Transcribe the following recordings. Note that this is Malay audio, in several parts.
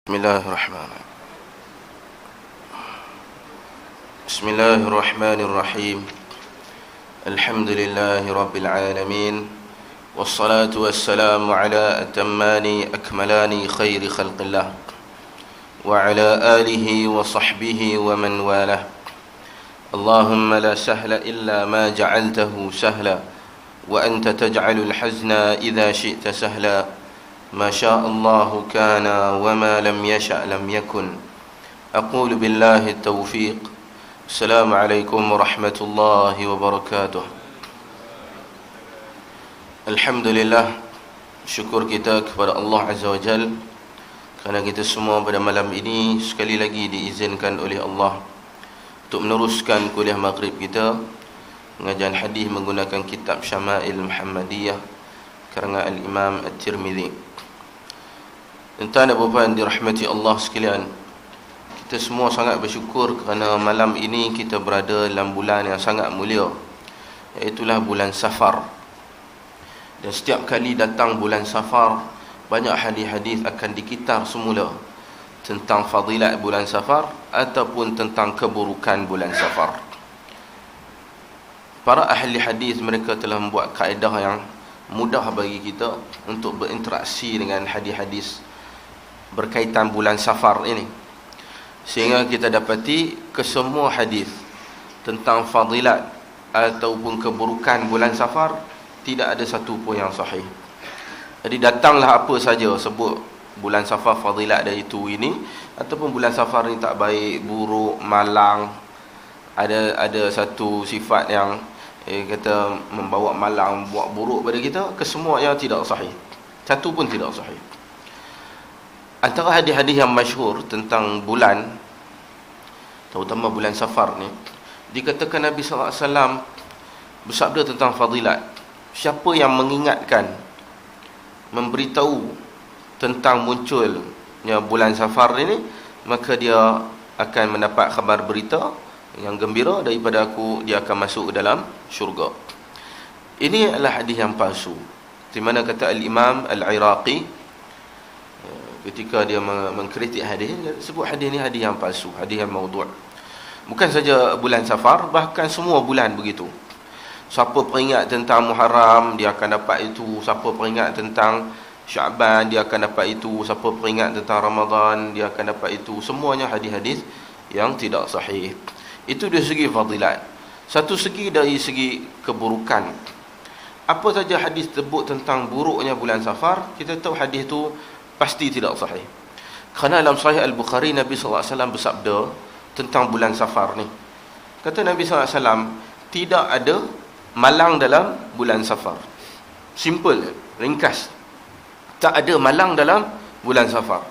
Bismillahirrahmanirrahim. Alhamdulillahi rabbil alamin. Wassalatu wassalamu ala atammani akmalani khairi khalqillah wa ala alihi wa sahbihi wa man walah. Allahumma la sahla illa ma ja'altahu sahla wa anta taj'alul hazna idha syi'ta sahla. ما شاء الله كان وما لم يشأ لم يكن. أقول بالله التوفيق. السلام عليكم ورحمة الله وبركاته. Alhamdulillah, syukur kita kepada Allah Azza wa Jal kerana kita semua pada malam ini sekali lagi diizinkan oleh Allah untuk meneruskan kuliah maghrib kita, pengajian hadis menggunakan kitab Syama'il Muhammadiyah karangan Al-Imam At-Tirmidzi. Tuan-tuan dan puan dirahmati Allah sekalian, kita semua sangat bersyukur kerana malam ini kita berada dalam bulan yang sangat mulia, iaitulah bulan Safar. Dan setiap kali datang bulan Safar, banyak hadis-hadis akan dikitar semula tentang fadilat bulan Safar ataupun tentang keburukan bulan Safar. Para ahli hadis mereka telah membuat kaedah yang mudah bagi kita untuk berinteraksi dengan hadis-hadis berkaitan bulan Safar ini, sehingga kita dapati kesemua hadis tentang fadilat ataupun keburukan bulan Safar tidak ada satu pun yang sahih. Jadi datanglah apa saja sebut bulan Safar fadilat dari itu ini, ataupun bulan Safar ni tak baik, buruk, malang, ada satu sifat yang kata membawa malang, buat buruk pada kita, kesemuanya tidak sahih, satu pun tidak sahih. Antara hadis-hadis yang masyhur tentang bulan, terutama bulan Safar ni, dikatakan Nabi SAW bersabda tentang fadilat. Siapa yang mengingatkan, memberitahu tentang munculnya bulan Safar ini, maka dia akan mendapat khabar berita yang gembira daripada aku, dia akan masuk ke dalam syurga. Ini adalah hadis yang palsu. Di mana kata Al-Imam Al-Iraqi ketika dia mengkritik hadis, dia sebut hadis ni hadis yang palsu, hadis yang maudhu'. Bukan saja bulan Safar, bahkan semua bulan begitu. Siapa peringat tentang Muharram, dia akan dapat itu. Siapa peringat tentang Syaban, dia akan dapat itu. Siapa peringat tentang Ramadan, dia akan dapat itu. Semuanya hadis-hadis yang tidak sahih. Itu dari segi fadilat. Satu segi dari segi keburukan. Apa saja hadis sebut tentang buruknya bulan Safar, kita tahu hadis itu pasti tidak sahih. Kerana dalam Sahih Al-Bukhari, Nabi SAW bersabda tentang bulan Safar ni. Kata Nabi SAW, tidak ada malang dalam bulan Safar. Simple, ringkas. Tak ada malang dalam bulan Safar.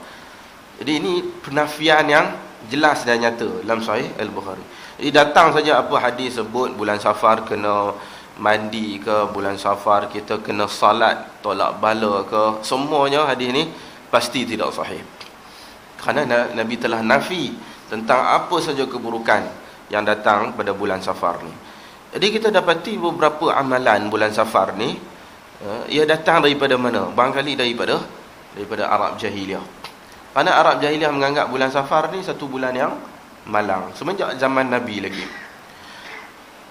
Jadi ini penafian yang jelas dan nyata dalam Sahih Al-Bukhari. Jadi datang saja apa hadis sebut bulan Safar kena mandi ke, bulan Safar kita kena salat tolak bala ke, semuanya hadis ni pasti tidak sahih. Kerana Nabi telah nafi tentang apa saja keburukan yang datang pada bulan Safar ni. Jadi kita dapati beberapa amalan bulan Safar ni, ia datang daripada mana? Barangkali daripada Arab Jahiliyah. Kerana Arab Jahiliyah menganggap bulan Safar ni satu bulan yang malang semenjak zaman Nabi lagi.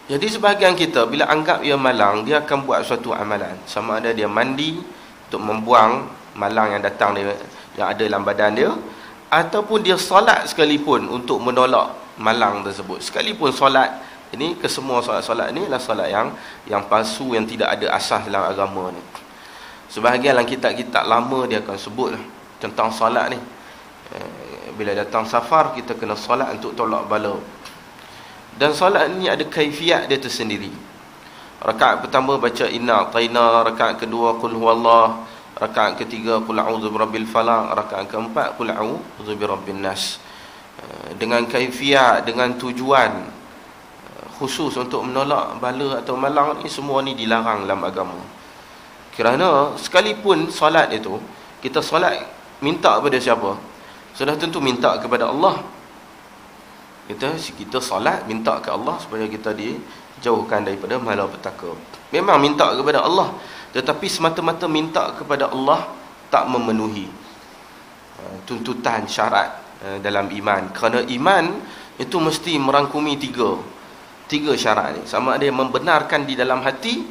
Jadi sebahagian kita bila anggap ia malang, dia akan buat suatu amalan, sama ada dia mandi untuk membuang malang yang datang dia, yang ada dalam badan dia, ataupun dia solat sekalipun untuk menolak malang tersebut. Sekalipun solat ini, kesemua solat-solat ni adalah solat yang palsu, yang tidak ada asas dalam agama ni. Sebahagian dalam kitab-kitab lama dia akan sebut tentang solat ni. Bila datang Safar, kita kena solat untuk tolak bala. Dan solat ni ada kaifiat dia tersendiri. Rakaat pertama baca inna a'taina, rakaat kedua qul huwallah, rakaat ketiga qul a'udzu birabbil falaq, rakaat keempat qul a'udzu birabbin nas. Dengan kaifiat, dengan tujuan khusus untuk menolak bala atau malang ni, semua ni dilarang dalam agama. Kerana sekalipun solat itu, kita solat minta kepada siapa? Sudah tentu minta kepada Allah. Kita solat minta ke Allah supaya kita dijauhkan daripada malapetaka. Memang minta kepada Allah, tetapi semata-mata minta kepada Allah tak memenuhi. tuntutan syarat dalam iman. Kerana iman itu mesti merangkumi tiga syarat ni. Sama ada membenarkan di dalam hati,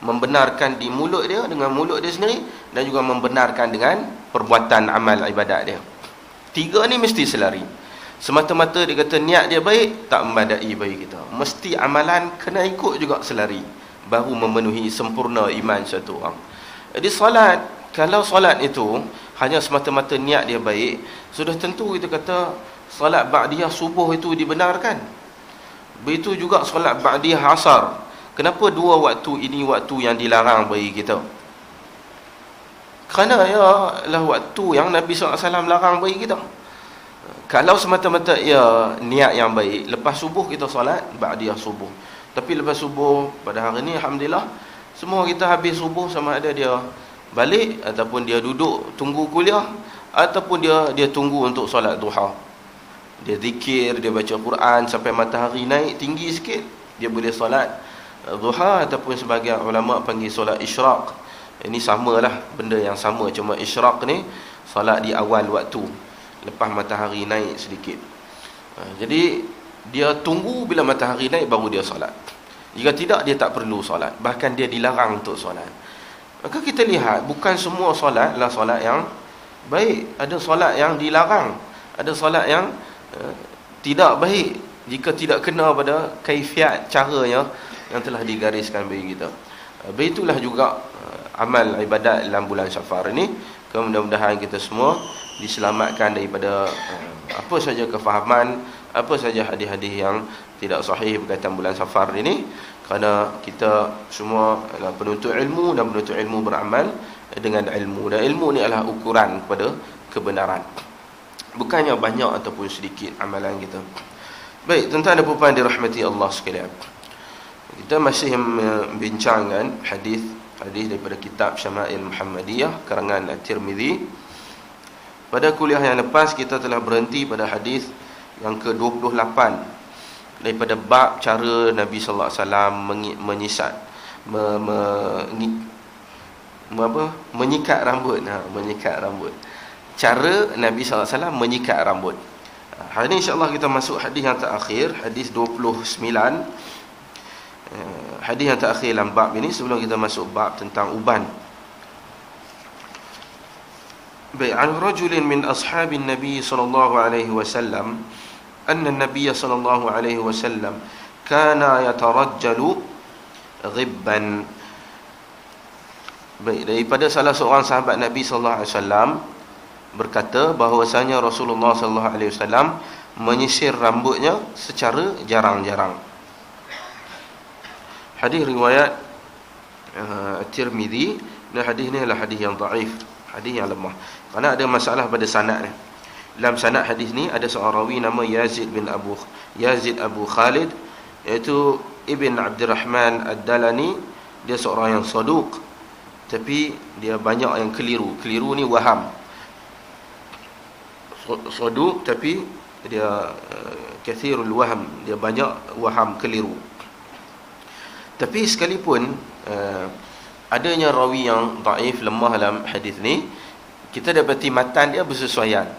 membenarkan di mulut dia dengan mulut dia sendiri, dan juga membenarkan dengan perbuatan amal ibadat dia. Tiga ni mesti selari. Semata-mata dia kata niat dia baik, tak membadai bagi kita. Mesti amalan kena ikut juga selari, baru memenuhi sempurna iman satu orang. Jadi solat, kalau solat itu hanya semata-mata niat dia baik, sudah tentu kita kata solat ba'diyah subuh itu dibenarkan. Begitu juga solat ba'diyah asar. Kenapa dua waktu ini waktu yang dilarang bagi kita? Kerana ialah waktu yang Nabi SAW larang bagi kita. Kalau semata-mata ia niat yang baik, lepas subuh kita solat ba'diyah subuh. Tapi lepas subuh pada hari ni alhamdulillah semua kita habis subuh, sama ada dia balik ataupun dia duduk tunggu kuliah, ataupun dia tunggu untuk solat duha. Dia zikir, dia baca Quran sampai matahari naik tinggi sikit, dia boleh solat duha, ataupun sebagian ulama panggil solat isyraq. Ini samalah, benda yang sama, cuma isyraq ni solat di awal waktu, lepas matahari naik sedikit. Jadi dia tunggu bila matahari naik baru dia solat. Jika tidak, dia tak perlu solat, bahkan dia dilarang untuk solat. Maka kita lihat bukan semua solat adalah solat yang baik. Ada solat yang dilarang, ada solat yang tidak baik jika tidak kena pada kaifiat caranya yang telah digariskan bagi kita. Begitulah juga amal ibadat dalam bulan Safar ini. Mudah-mudahan kita semua diselamatkan daripada apa saja kefahaman, apa saja hadis-hadis yang tidak sahih berkaitan bulan Safar ini. Kerana kita semua adalah penuntut ilmu, dan penuntut ilmu beramal dengan ilmu, dan ilmu ni adalah ukuran kepada kebenaran, bukannya banyak ataupun sedikit amalan kita. Baik, tuan-tuan dan puan dirahmati Allah sekalian, kita masih membincangkan hadis daripada kitab Syama'il Muhammadiyah karangan At-Tirmizi. Pada kuliah yang lepas kita telah berhenti pada hadis yang ke-28 daripada bab cara Nabi sallallahu alaihi wasallam menyisat menyikat rambut. Menyikat rambut. Cara Nabi sallallahu alaihi wasallam menyikat rambut. Hari ini insya-Allah kita masuk hadis yang terakhir, hadis 29. Hadis yang terakhir dalam bab ini sebelum kita masuk bab tentang uban. Baik, an rajulin min ashabin Nabi sallallahu alaihi wasallam anna an-nabiy sallallahu alaihi wasallam kana yatarajjalu ghibban. Baik, daripada salah seorang sahabat Nabi sallallahu alaihi wasallam berkata bahawasanya Rasulullah sallallahu alaihi wasallam menyisir rambutnya secara jarang-jarang. Hadis riwayat Tirmizi, dan hadis ni adalah hadis yang dhaif, hadis yang lemah. Kerana ada masalah pada sanad ni. Dalam sanad hadis ni ada seorang rawi nama Yazid Abu Khalid, iaitu Ibn Abdurrahman Ad-Dalani. Dia seorang yang saduq, tapi dia banyak yang keliru. Keliru ni waham. Saduq tapi dia kathirul waham, dia banyak waham, keliru. Tapi sekalipun adanya rawi yang dhaif, lemah dalam hadis ni, kita dapati matan dia bersesuaian.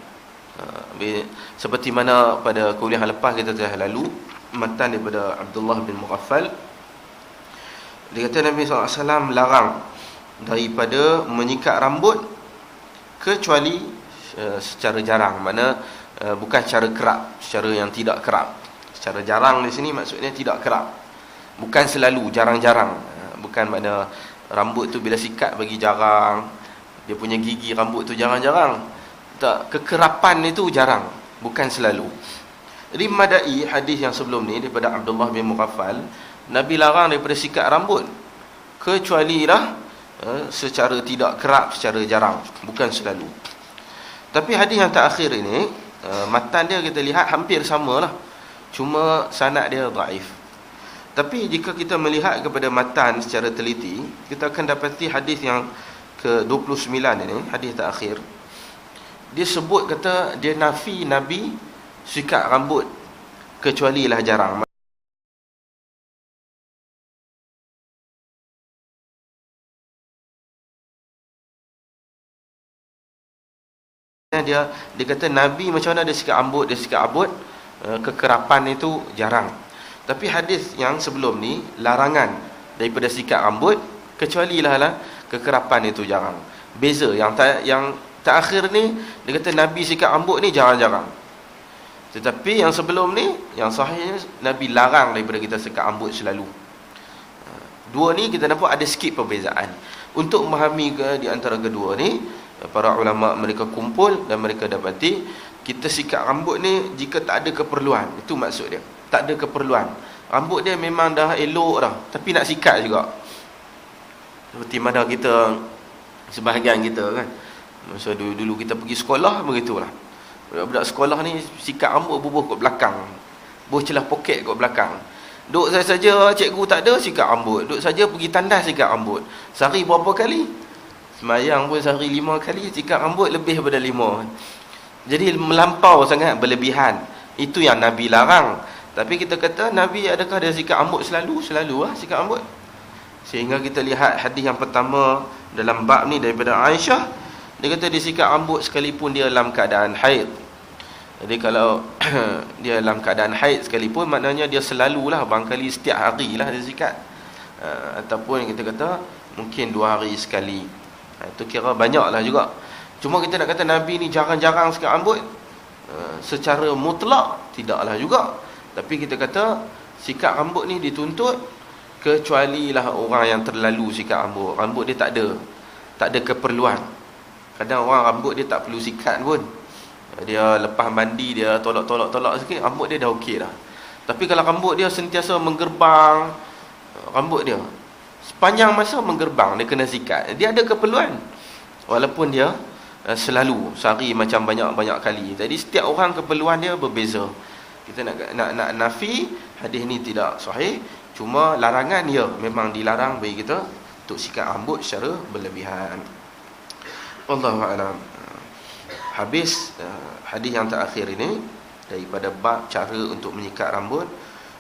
Seperti mana pada kuliah lepas kita telah lalu, matan daripada Abdullah bin Mughaffal. Dia kata Nabi SAW larang daripada menyikat rambut kecuali secara jarang. Mana bukan secara kerap, secara yang tidak kerap. Secara jarang di sini maksudnya tidak kerap, bukan selalu, jarang-jarang. Bukan makna rambut tu bila sikat bagi jarang, dia punya gigi rambut tu jarang-jarang. Tak, kekerapan itu jarang, bukan selalu. Jadi madai hadis yang sebelum ni daripada Abdullah bin Mughaffal, Nabi larang daripada sikat rambut kecuali lah secara tidak kerap, secara jarang, bukan selalu. Tapi hadis yang terakhir ini, matan dia kita lihat hampir samalah, cuma sanad dia dhaif. Tapi jika kita melihat kepada matan secara teliti, kita akan dapati hadis yang ke-29 ini, hadis terakhir, dia sebut kata dia nafi Nabi sikat rambut kecuali lah jarang. dia kata Nabi macam mana dia sikat rambut, dia sikat rambut, kekerapan itu jarang. Tapi hadis yang sebelum ni larangan daripada sikat rambut, kecuali lah kekerapan itu jarang. Beza yang terakhir ni dia kata Nabi sikat rambut ni jarang-jarang. Tetapi yang sebelum ni, yang sahihnya Nabi larang daripada kita sikat rambut selalu. Dua ni kita nampak ada sikit perbezaan. Untuk memahami di antara kedua ni, para ulama mereka kumpul dan mereka dapati kita sikat rambut ni jika tak ada keperluan. Itu maksud dia. Tak ada keperluan. Rambut dia memang dah elok dah, tapi nak sikat juga. Seperti mana kita, sebahagian kita kan, masa dulu kita pergi sekolah, begitulah. Budak-budak sekolah ni sikat rambut bubuh kat belakang, bubuh celah poket kat belakang. Duk saja cikgu tak ada, sikat rambut. Duk saja pergi tandas, sikat rambut. Sehari berapa kali? Semayang pun sehari 5 kali, sikat rambut lebih daripada 5. Jadi melampau sangat, berlebihan. Itu yang Nabi larang. Tapi kita kata Nabi adakah dia sikat rambut selalu? Selalu sikat rambut. Sehingga kita lihat hadis yang pertama dalam bab ni daripada Aisyah, dia kata dia sikat rambut sekalipun dia dalam keadaan haid. Jadi kalau dia dalam keadaan haid sekalipun, maknanya dia selalulah, barangkali setiap hari lah dia sikat. Ataupun kita kata mungkin 2 hari sekali. Itu kira banyak lah juga. Cuma kita nak kata Nabi ni jarang-jarang sikat rambut, secara mutlak tidaklah juga. Tapi kita kata sikat rambut ni dituntut kecuali lah orang yang terlalu sikat rambut. Rambut dia tak ada keperluan. Kadang orang rambut dia tak perlu sikat pun, dia lepas mandi dia tolak sikit, rambut dia dah okey dah. Tapi kalau rambut dia sentiasa menggerbang, rambut dia sepanjang masa menggerbang, dia kena sikat. Dia ada keperluan, walaupun dia selalu sehari macam banyak-banyak kali. Jadi setiap orang keperluan dia berbeza. Kita nak nafi hadis ni tidak sahih. Cuma larangan ya, memang dilarang bagi kita untuk sikat rambut secara berlebihan. Wallahu a'lam. Habis hadis yang terakhir ini daripada bab cara untuk menyikat rambut.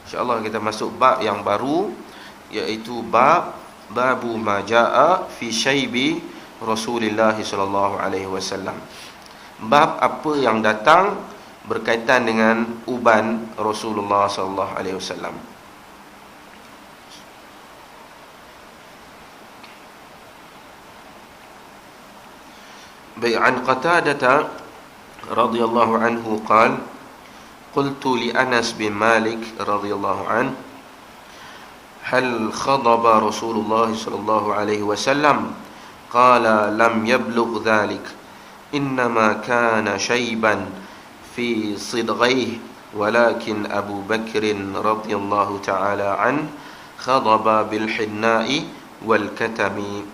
InsyaAllah kita masuk bab yang baru, iaitu babu majaa fi syaibi Rasulullah sallallahu alaihi wasallam. Bab apa yang datang berkaitan dengan uban Rasulullah sallallahu alaihi wasallam. An Qatadah radhiyallahu anhu qala qultu li Anas bin Malik radhiyallahu anhu hal khadaba Rasulullah sallallahu alaihi wasallam qala lam yablugh dhalik innama kana shayban fi sidghayhi walakin Abu Bakr radhiyallahu ta'ala an khadaba bil hinna'i wal katami.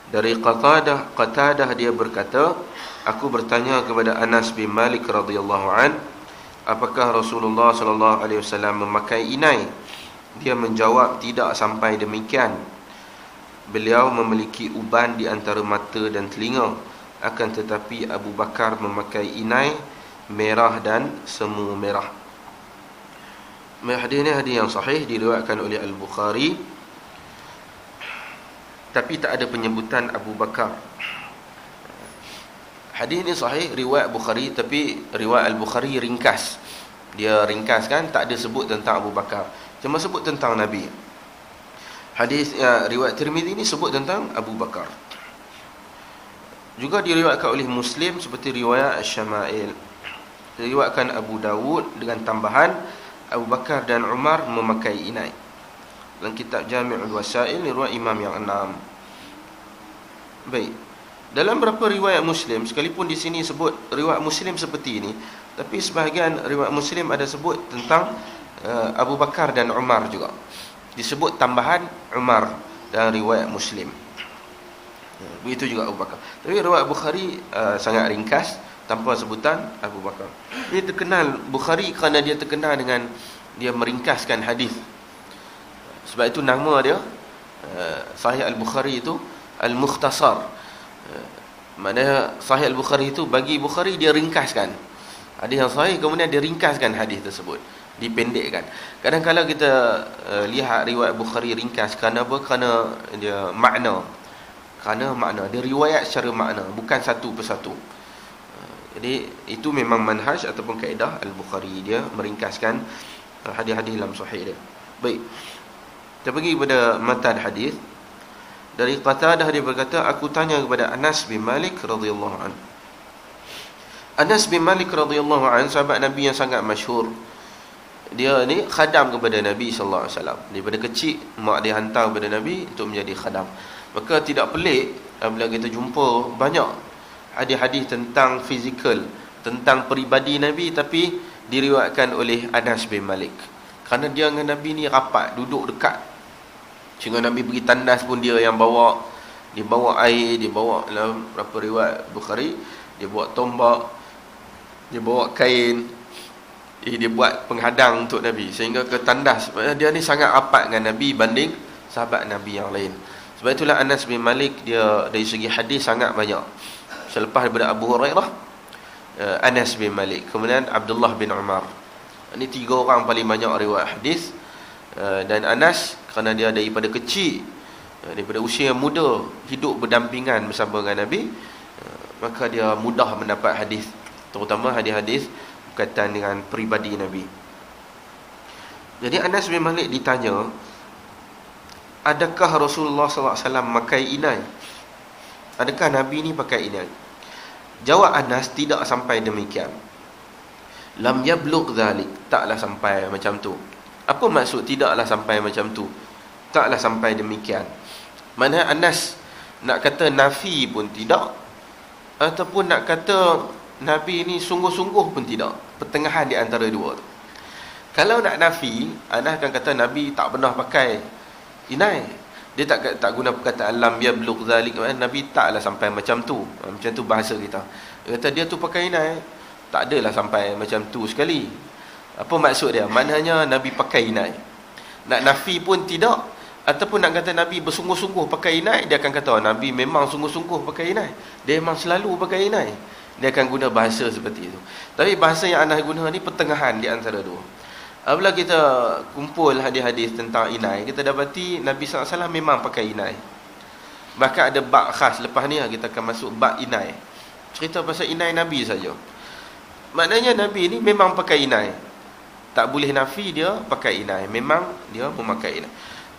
Dari Qatadah dia berkata, aku bertanya kepada Anas bin Malik radhiyallahu an, apakah Rasulullah sallallahu alaihi wasallam memakai inai? Dia menjawab, tidak sampai demikian. Beliau memiliki uban di antara mata dan telinga, akan tetapi Abu Bakar memakai inai merah dan semu merah. Hadis ini hadis yang sahih, diriwayatkan oleh Al-Bukhari, tapi tak ada penyebutan Abu Bakar. Hadis ini sahih, riwayat Bukhari, tapi riwayat Al-Bukhari ringkas. Dia ringkaskan, tak ada sebut tentang Abu Bakar, cuma sebut tentang Nabi. Hadis riwayat Tirmizi ini sebut tentang Abu Bakar. Juga diriwayatkan oleh Muslim seperti riwayat Asy-Syama'il. Diriwayatkan Abu Dawud dengan tambahan Abu Bakar dan Umar memakai inai. Dalam kitab Jami'ul Wasail, riwayat Imam yang 6. Baik. Dalam beberapa riwayat Muslim, sekalipun di sini sebut riwayat Muslim seperti ini, tapi sebahagian riwayat Muslim ada sebut tentang Abu Bakar dan Umar juga. Disebut tambahan Umar dalam riwayat Muslim. Begitu juga Abu Bakar. Tapi riwayat Bukhari sangat ringkas tanpa sebutan Abu Bakar. Dia terkenal Bukhari kerana dia terkenal dengan dia meringkaskan hadis. Sebab itu nama dia Sahih Al-Bukhari itu Al-Mukhtasar. Maknanya Sahih Al-Bukhari itu bagi Bukhari dia ringkaskan hadis yang sahih, kemudian dia ringkaskan hadis tersebut, dipendekkan. Kadang-kadang kita lihat riwayat Bukhari ringkas kerana apa? Kerana dia makna. Kerana makna dia riwayat secara makna, bukan satu persatu. Jadi itu memang manhaj ataupun kaedah Al-Bukhari, dia meringkaskan hadis-hadis dalam sahih dia. Baik. Kita pergi kepada matan hadis. Dari Qatadah dia berkata, aku tanya kepada Anas bin Malik radhiyallahu anhu. Anas bin Malik radhiyallahu anhu sahabat Nabi yang sangat masyhur. Dia ni khadam kepada Nabi sallallahu alaihi wasallam. Daripada kecil mak dia hantar kepada Nabi untuk menjadi khadam. Maka tidak pelik apabila kita jumpa banyak hadis-hadis tentang fizikal, tentang peribadi Nabi, tapi diriwayatkan oleh Anas bin Malik. Kerana dia dengan Nabi ni rapat, duduk dekat. Sehingga Nabi pergi tandas pun dia yang bawa. Dia bawa air, dia bawa dalam berapa riwayat Bukhari, dia bawa tombak, dia bawa kain, dia buat penghadang untuk Nabi sehingga ke tandas. Dia ni sangat rapat dengan Nabi banding sahabat Nabi yang lain. Sebab itulah Anas bin Malik dia dari segi hadis sangat banyak. Selepas daripada Abu Hurairah, Anas bin Malik, kemudian Abdullah bin Umar. Ini 3 orang paling banyak riwayat hadis. Dan Anas kerana dia daripada kecil, daripada usia muda hidup berdampingan bersama dengan Nabi, maka dia mudah mendapat hadis, terutama hadis-hadis berkaitan dengan peribadi Nabi. Jadi Anas bin Malik ditanya, adakah Rasulullah SAW pakai inai? Adakah Nabi ni pakai inai? Jawab Anas, tidak sampai demikian. Lam yablugh dhalik, taklah sampai macam tu. Apa maksud tidaklah sampai macam tu? Taklah sampai demikian. Mana Anas nak kata nafi pun tidak, ataupun nak kata Nabi ni sungguh-sungguh pun tidak. Pertengahan di antara dua tu. Kalau nak nafi, Anas akan kata Nabi tak pernah pakai inai. Dia tak guna perkataan lam yablugh zalik. Nabi taklah sampai macam tu. Macam tu bahasa kita. Dia kata dia tu pakai inai, tak adalah sampai macam tu sekali. Apa maksud dia? Maknanya Nabi pakai inai. Nak nafi pun tidak, ataupun nak kata Nabi bersungguh-sungguh pakai inai, dia akan kata Nabi memang sungguh-sungguh pakai inai. Dia memang selalu pakai inai. Dia akan guna bahasa seperti itu. Tapi bahasa yang Anas guna ni pertengahan di antara dua. Apabila kita kumpul hadis-hadis tentang inai, kita dapati Nabi SAW memang pakai inai. Bahkan ada bab khas. Lepas ni kita akan masuk bab inai. Cerita pasal inai Nabi saja. Maknanya Nabi ni memang pakai inai. Tak boleh nafi dia pakai inai. Memang dia memakai inai.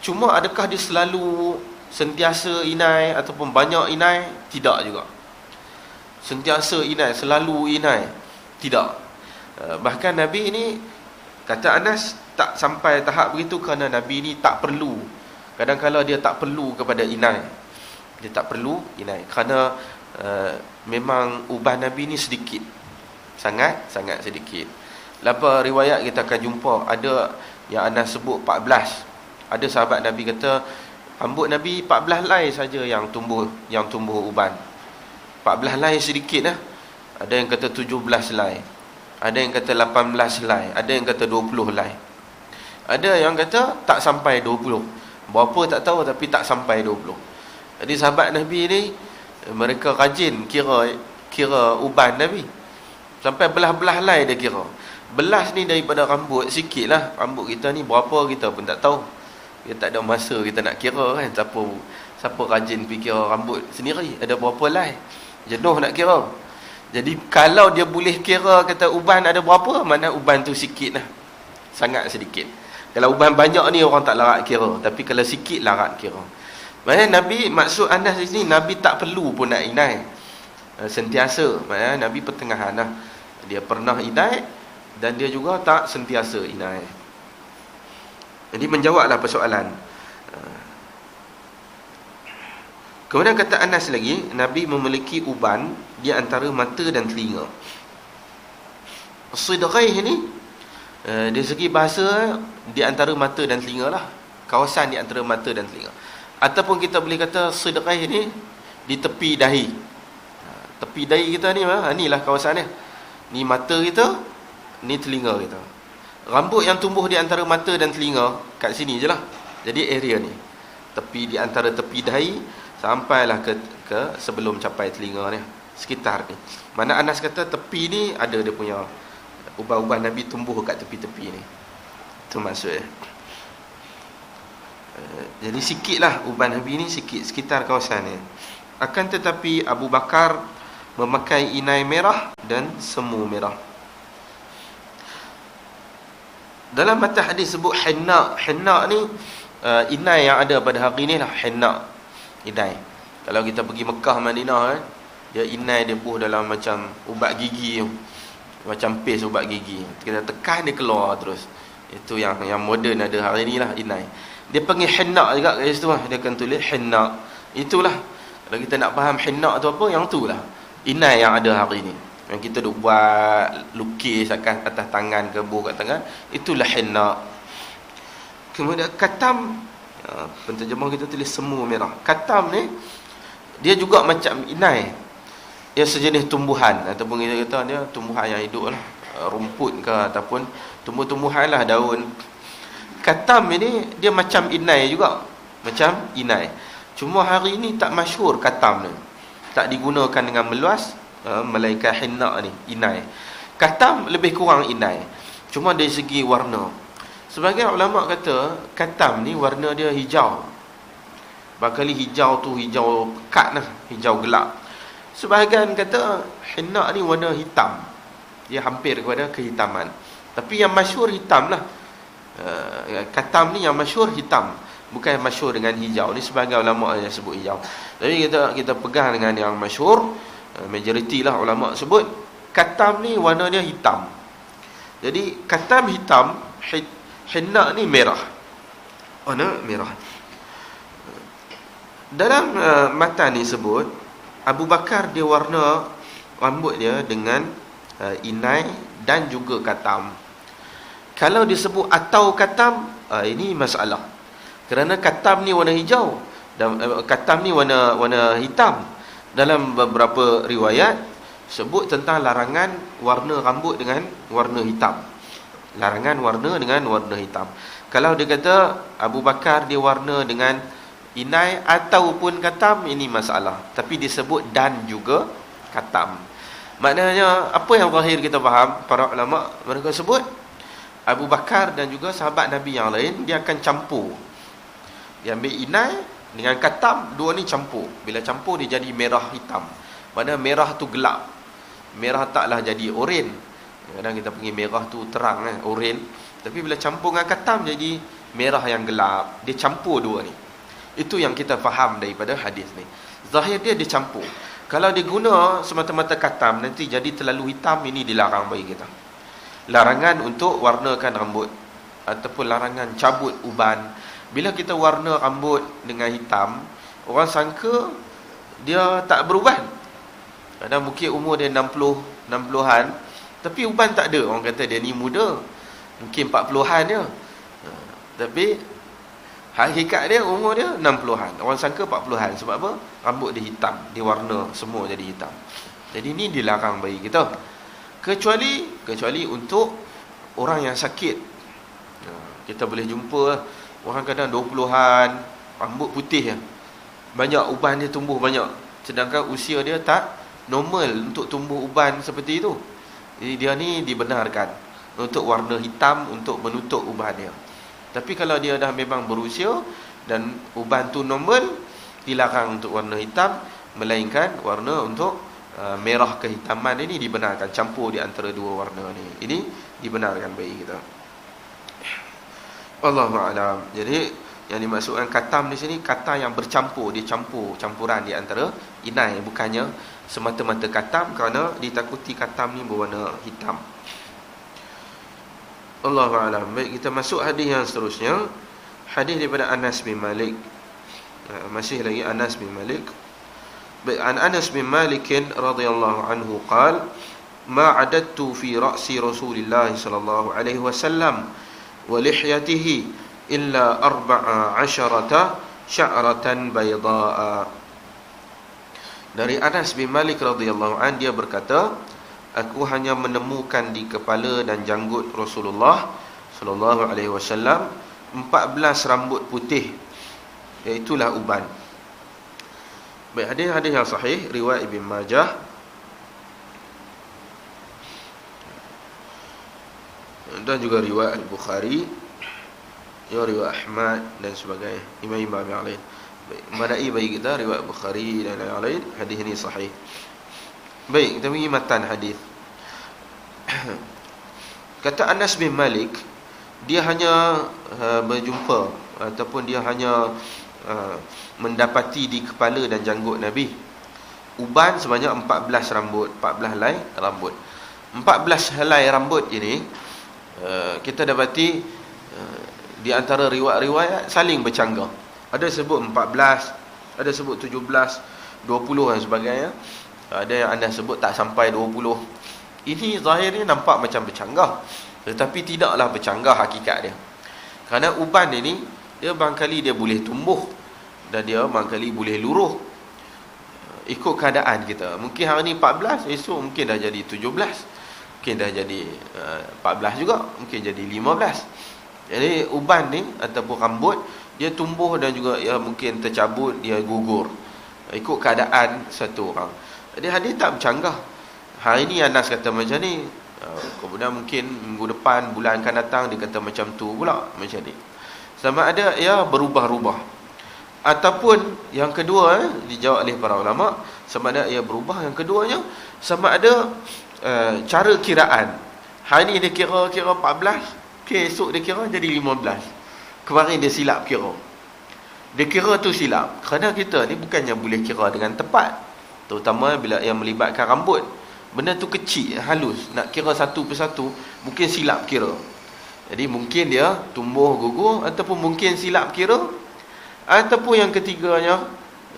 Cuma adakah dia selalu sentiasa inai ataupun banyak inai? Tidak juga. Sentiasa inai, selalu inai? Tidak. Bahkan Nabi ini, kata Anas, tak sampai tahap begitu kerana Nabi ni tak perlu. Kadang-kadang dia tak perlu kepada inai. Dia tak perlu inai. Kerana memang uban Nabi ni sedikit. Sangat sedikit. Lepas riwayat kita akan jumpa, ada yang Anas sebut 14. Ada sahabat Nabi kata rambut Nabi 14 helai saja yang tumbuh uban. 14 helai sedikit lah. Ada yang kata 17 helai. Ada yang kata 18 helai. Ada yang kata 20 helai. Ada yang kata tak sampai 20. Berapa tak tahu, tapi tak sampai 20. Jadi sahabat Nabi ni mereka rajin kira uban Nabi. Sampai belah-belah helai dia kira. Belas ni daripada rambut sikit lah. Rambut kita ni berapa kita pun tak tahu. Kita tak ada masa kita nak kira kan. Siapa rajin fikir rambut sendiri, ada berapa helai, jenuh nak kira. Jadi kalau dia boleh kira kata uban ada berapa, mana uban tu sikit lah, sangat sedikit. Kalau uban banyak ni orang tak larat kira, tapi kalau sikit larat kira. Maknanya Nabi, maksud Anas di sini, Nabi tak perlu pun nak inai. Sentiasa, maknanya Nabi pertengahan lah. Dia pernah inai dan dia juga tak sentiasa inai. Jadi menjawablah persoalan. Kemudian kata Anas lagi, Nabi memiliki uban di antara mata dan telinga. Sidghaih ni dari segi bahasa di antara mata dan telinga lah. Kawasan di antara mata dan telinga. Ataupun kita boleh kata sidghaih ni di tepi dahi. Tepi dahi kita ni, inilah kawasannya. Ni mata kita, ni telinga kita. Rambut yang tumbuh di antara mata dan telinga kat sini je lah. Jadi area ni, tepi di antara tepi dahi sampailah ke sebelum capai telinga ni, sekitar ni. Mana Anas kata tepi ni ada dia punya uban-uban Nabi tumbuh kat tepi-tepi ni. Itu maksudnya. Jadi sikitlah uban Nabi ni, sikit, sekitar kawasan ni. Akan tetapi Abu Bakar memakai inai merah dan semu merah. Dalam matan hadis sebut henna. Henna ni inai yang ada pada hari ni lah henna. Inai. Kalau kita pergi Mekah, Madinah dia inai dia buh dalam macam ubat gigi tu. Macam paste ubat gigi. Kita tekan dia keluar terus. Itu yang moden ada hari ni lah inai. Dia panggil henna juga kat situ lah. Dia akan tulis henna. Itulah. Kalau kita nak faham henna tu apa, yang tu lah. Inai yang ada hari ni. Yang kita duk buat lukis atas tangan ke buh kat tangan. Itulah henna. Kemudian katam. Penterjemah kita tulis semu merah. Katam ni, dia juga macam inai. Dia sejenis tumbuhan. Ataupun kita kata dia tumbuhan yang hidup lah. Rumput ke ataupun tumbuh-tumbuhan lah, daun. Katam ini dia macam inai juga. Macam inai. Cuma hari ini tak masyhur katam ni. Tak digunakan dengan meluas, melainkan henna ni, inai. Katam lebih kurang inai. Cuma dari segi warna. Sebagian ulama kata katam ni warna dia hijau. Barangkali hijau tu hijau pekat lah, hijau gelap. Sebahagian kata henna ni warna hitam. Dia hampir kepada kehitaman. Tapi yang masyhur hitam lah. Katam ni yang masyhur hitam. Bukan yang masyhur dengan hijau. Ni sebahagian ulama yang sebut hijau. Tapi kita pegang dengan yang masyhur. Majoriti lah ulama sebut katam ni warna dia hitam. Jadi katam hitam, henna ni merah. Warna merah. Dalam matan ni sebut Abu Bakar dia warna rambut dia dengan inai dan juga katam. Kalau disebut atau katam, ini masalah. Kerana katam ni warna hijau dan katam ni warna hitam. Dalam beberapa riwayat sebut tentang larangan warna rambut dengan warna hitam. Larangan warna dengan warna hitam. Kalau dia kata Abu Bakar dia warna dengan inai ataupun katam, ini masalah. Tapi disebut dan juga katam. Maknanya apa yang zahir kita faham, para ulama mereka sebut Abu Bakar dan juga sahabat Nabi yang lain dia akan campur. Dia ambil inai dengan katam, dua ni campur. Bila campur dia jadi merah hitam. Mana merah tu gelap. Merah taklah jadi oren. Kadang kita panggil merah tu terang oren. Tapi bila campur dengan katam jadi merah yang gelap. Dia campur dua ni. Itu yang kita faham daripada hadis ni. Zahir dia campur. Kalau dia guna semata-mata katam, nanti jadi terlalu hitam, ini dilarang bagi kita. Larangan untuk warnakan rambut ataupun larangan cabut uban. Bila kita warna rambut dengan hitam, orang sangka dia tak beruban. Kadang mungkin umur dia 60-an, tapi uban tak ada. Orang kata dia ni muda, mungkin 40-an dia. Tapi hakikat dia umur dia 60-an. Orang sangka 40-an. Sebab apa? Rambut dia hitam, dia warna semua jadi hitam. Jadi ni dilarang bagi kita. Kecuali untuk orang yang sakit. Kita boleh jumpa orang kadang 20-an, rambut putih ya. Banyak uban dia tumbuh banyak. Sedangkan usia dia tak normal untuk tumbuh uban seperti itu. Jadi dia ni dibenarkan untuk warna hitam untuk menutup uban dia. Tapi kalau dia dah memang berusia dan uban tu normal, dilarang untuk warna hitam, melainkan warna untuk merah kehitaman ini dibenarkan, campur di antara dua warna ni. Ini dibenarkan bagi kita. Wallahu a'lam. Jadi yang dimaksudkan katam di sini kata yang bercampur, dia campuran di antara inai, bukannya semata-mata katam kerana ditakuti katam ni berwarna hitam. Wallahu a'lam. Baik, kita masuk hadis yang seterusnya. Hadis daripada Anas bin Malik. Masih lagi Anas bin Malik. Baik, an Anas bin Malik radhiyallahu anhu qala ma adattu fi ra'si Rasulillah sallallahu alaihi wasallam wa lihyatihi illa 14 sya'ratan bayda'a. Dari Anas bin Malik radhiyallahu an, dia berkata, aku hanya menemukan di kepala dan janggut Rasulullah sallallahu alaihi wasallam 14 rambut putih, iaitulah uban. Baik, hadis yang sahih riwayat Ibn Majah dan juga riwayat Al-Bukhari, ya, riwayat Ahmad dan sebagainya, imam-imam yang lain. Baik, madai bagi kita riwayat Bukhari dan yang lain, hadis ini sahih. Baik, kita pergi matan hadis. Kata Anas bin Malik, dia hanya berjumpa ataupun dia hanya mendapati di kepala dan janggut Nabi uban sebanyak 14 rambut, 14 helai rambut. 14 helai rambut ini kita dapati di antara riwayat-riwayat saling bercanggah. Ada sebut 14, ada sebut 17, 20 dan sebagainya. Ada yang anda sebut tak sampai 20. Ini zahirnya nampak macam bercanggah, tetapi tidaklah bercanggah hakikat dia. Kerana uban ini, dia barangkali dia boleh tumbuh dan dia barangkali boleh luruh ikut keadaan kita. Mungkin hari ni 14, esok mungkin dah jadi 17, mungkin dah jadi 14 juga, mungkin jadi 15. Jadi uban ni ataupun rambut, dia tumbuh dan juga ya mungkin tercabut, dia gugur ikut keadaan satu orang. Jadi hadis tak bercanggah. Hari ni Anas kata macam ni, kemudian mungkin minggu depan, bulan akan datang dia kata macam tu pula, macam ni. Sama ada ia berubah-ubah, ataupun yang kedua dijawab oleh para ulama, sama ada ia berubah. Yang keduanya sama ada cara kiraan. Hari ni dia kira 14, okay, esok dia kira jadi 15. Kemarin dia silap kira. Dia kira tu silap. Kerana kita ni bukannya boleh kira dengan tepat, terutama bila yang melibatkan rambut. Benda tu kecil, halus, nak kira satu persatu mungkin silap kira. Jadi mungkin dia tumbuh gugur, ataupun mungkin silap kira, ataupun yang ketiganya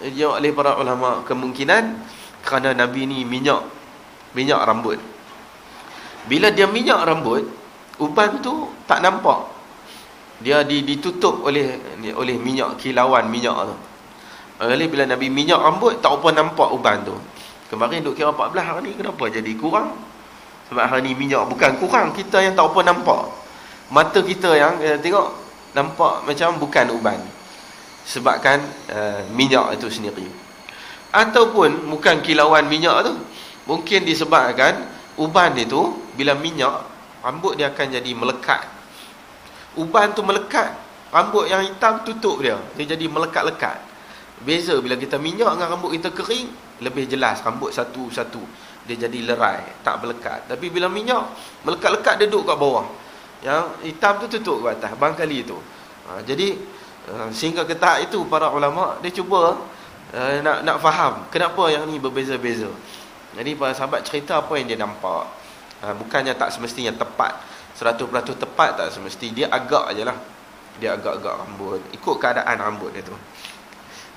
dijawab oleh para ulama, kemungkinan kerana Nabi ni minyak rambut. Bila dia minyak rambut, uban tu tak nampak, dia ditutup oleh minyak, kilauan minyak tu. Jadi bila Nabi minyak rambut, tak apa nampak uban tu. Kemarin duk kira 14, hari ni kenapa jadi kurang? Sebab hari ni minyak bukan kurang, kita yang tak apa nampak. Mata kita yang tengok nampak macam bukan uban, sebabkan minyak itu sendiri. Ataupun bukan kilauan minyak tu, mungkin disebabkan uban itu bila minyak, rambut dia akan jadi melekat. Uban tu melekat, rambut yang hitam tutup dia jadi melekat-lekat. Beza bila kita minyak dengan rambut kita kering, lebih jelas rambut satu-satu dia jadi lerai, tak berlekat. Tapi bila minyak melekat-lekat, dia duduk kat bawah, yang hitam tu tutup kat atas, barangkali itu. Jadi sehingga ke tahap itu para ulama dia cuba nak faham kenapa yang ni berbeza-beza. Jadi para sahabat cerita apa yang dia nampak. Bukannya tak semestinya tepat 100% tepat, tak semesti. Dia agak ajalah, dia agak-agak rambut ikut keadaan rambut dia tu.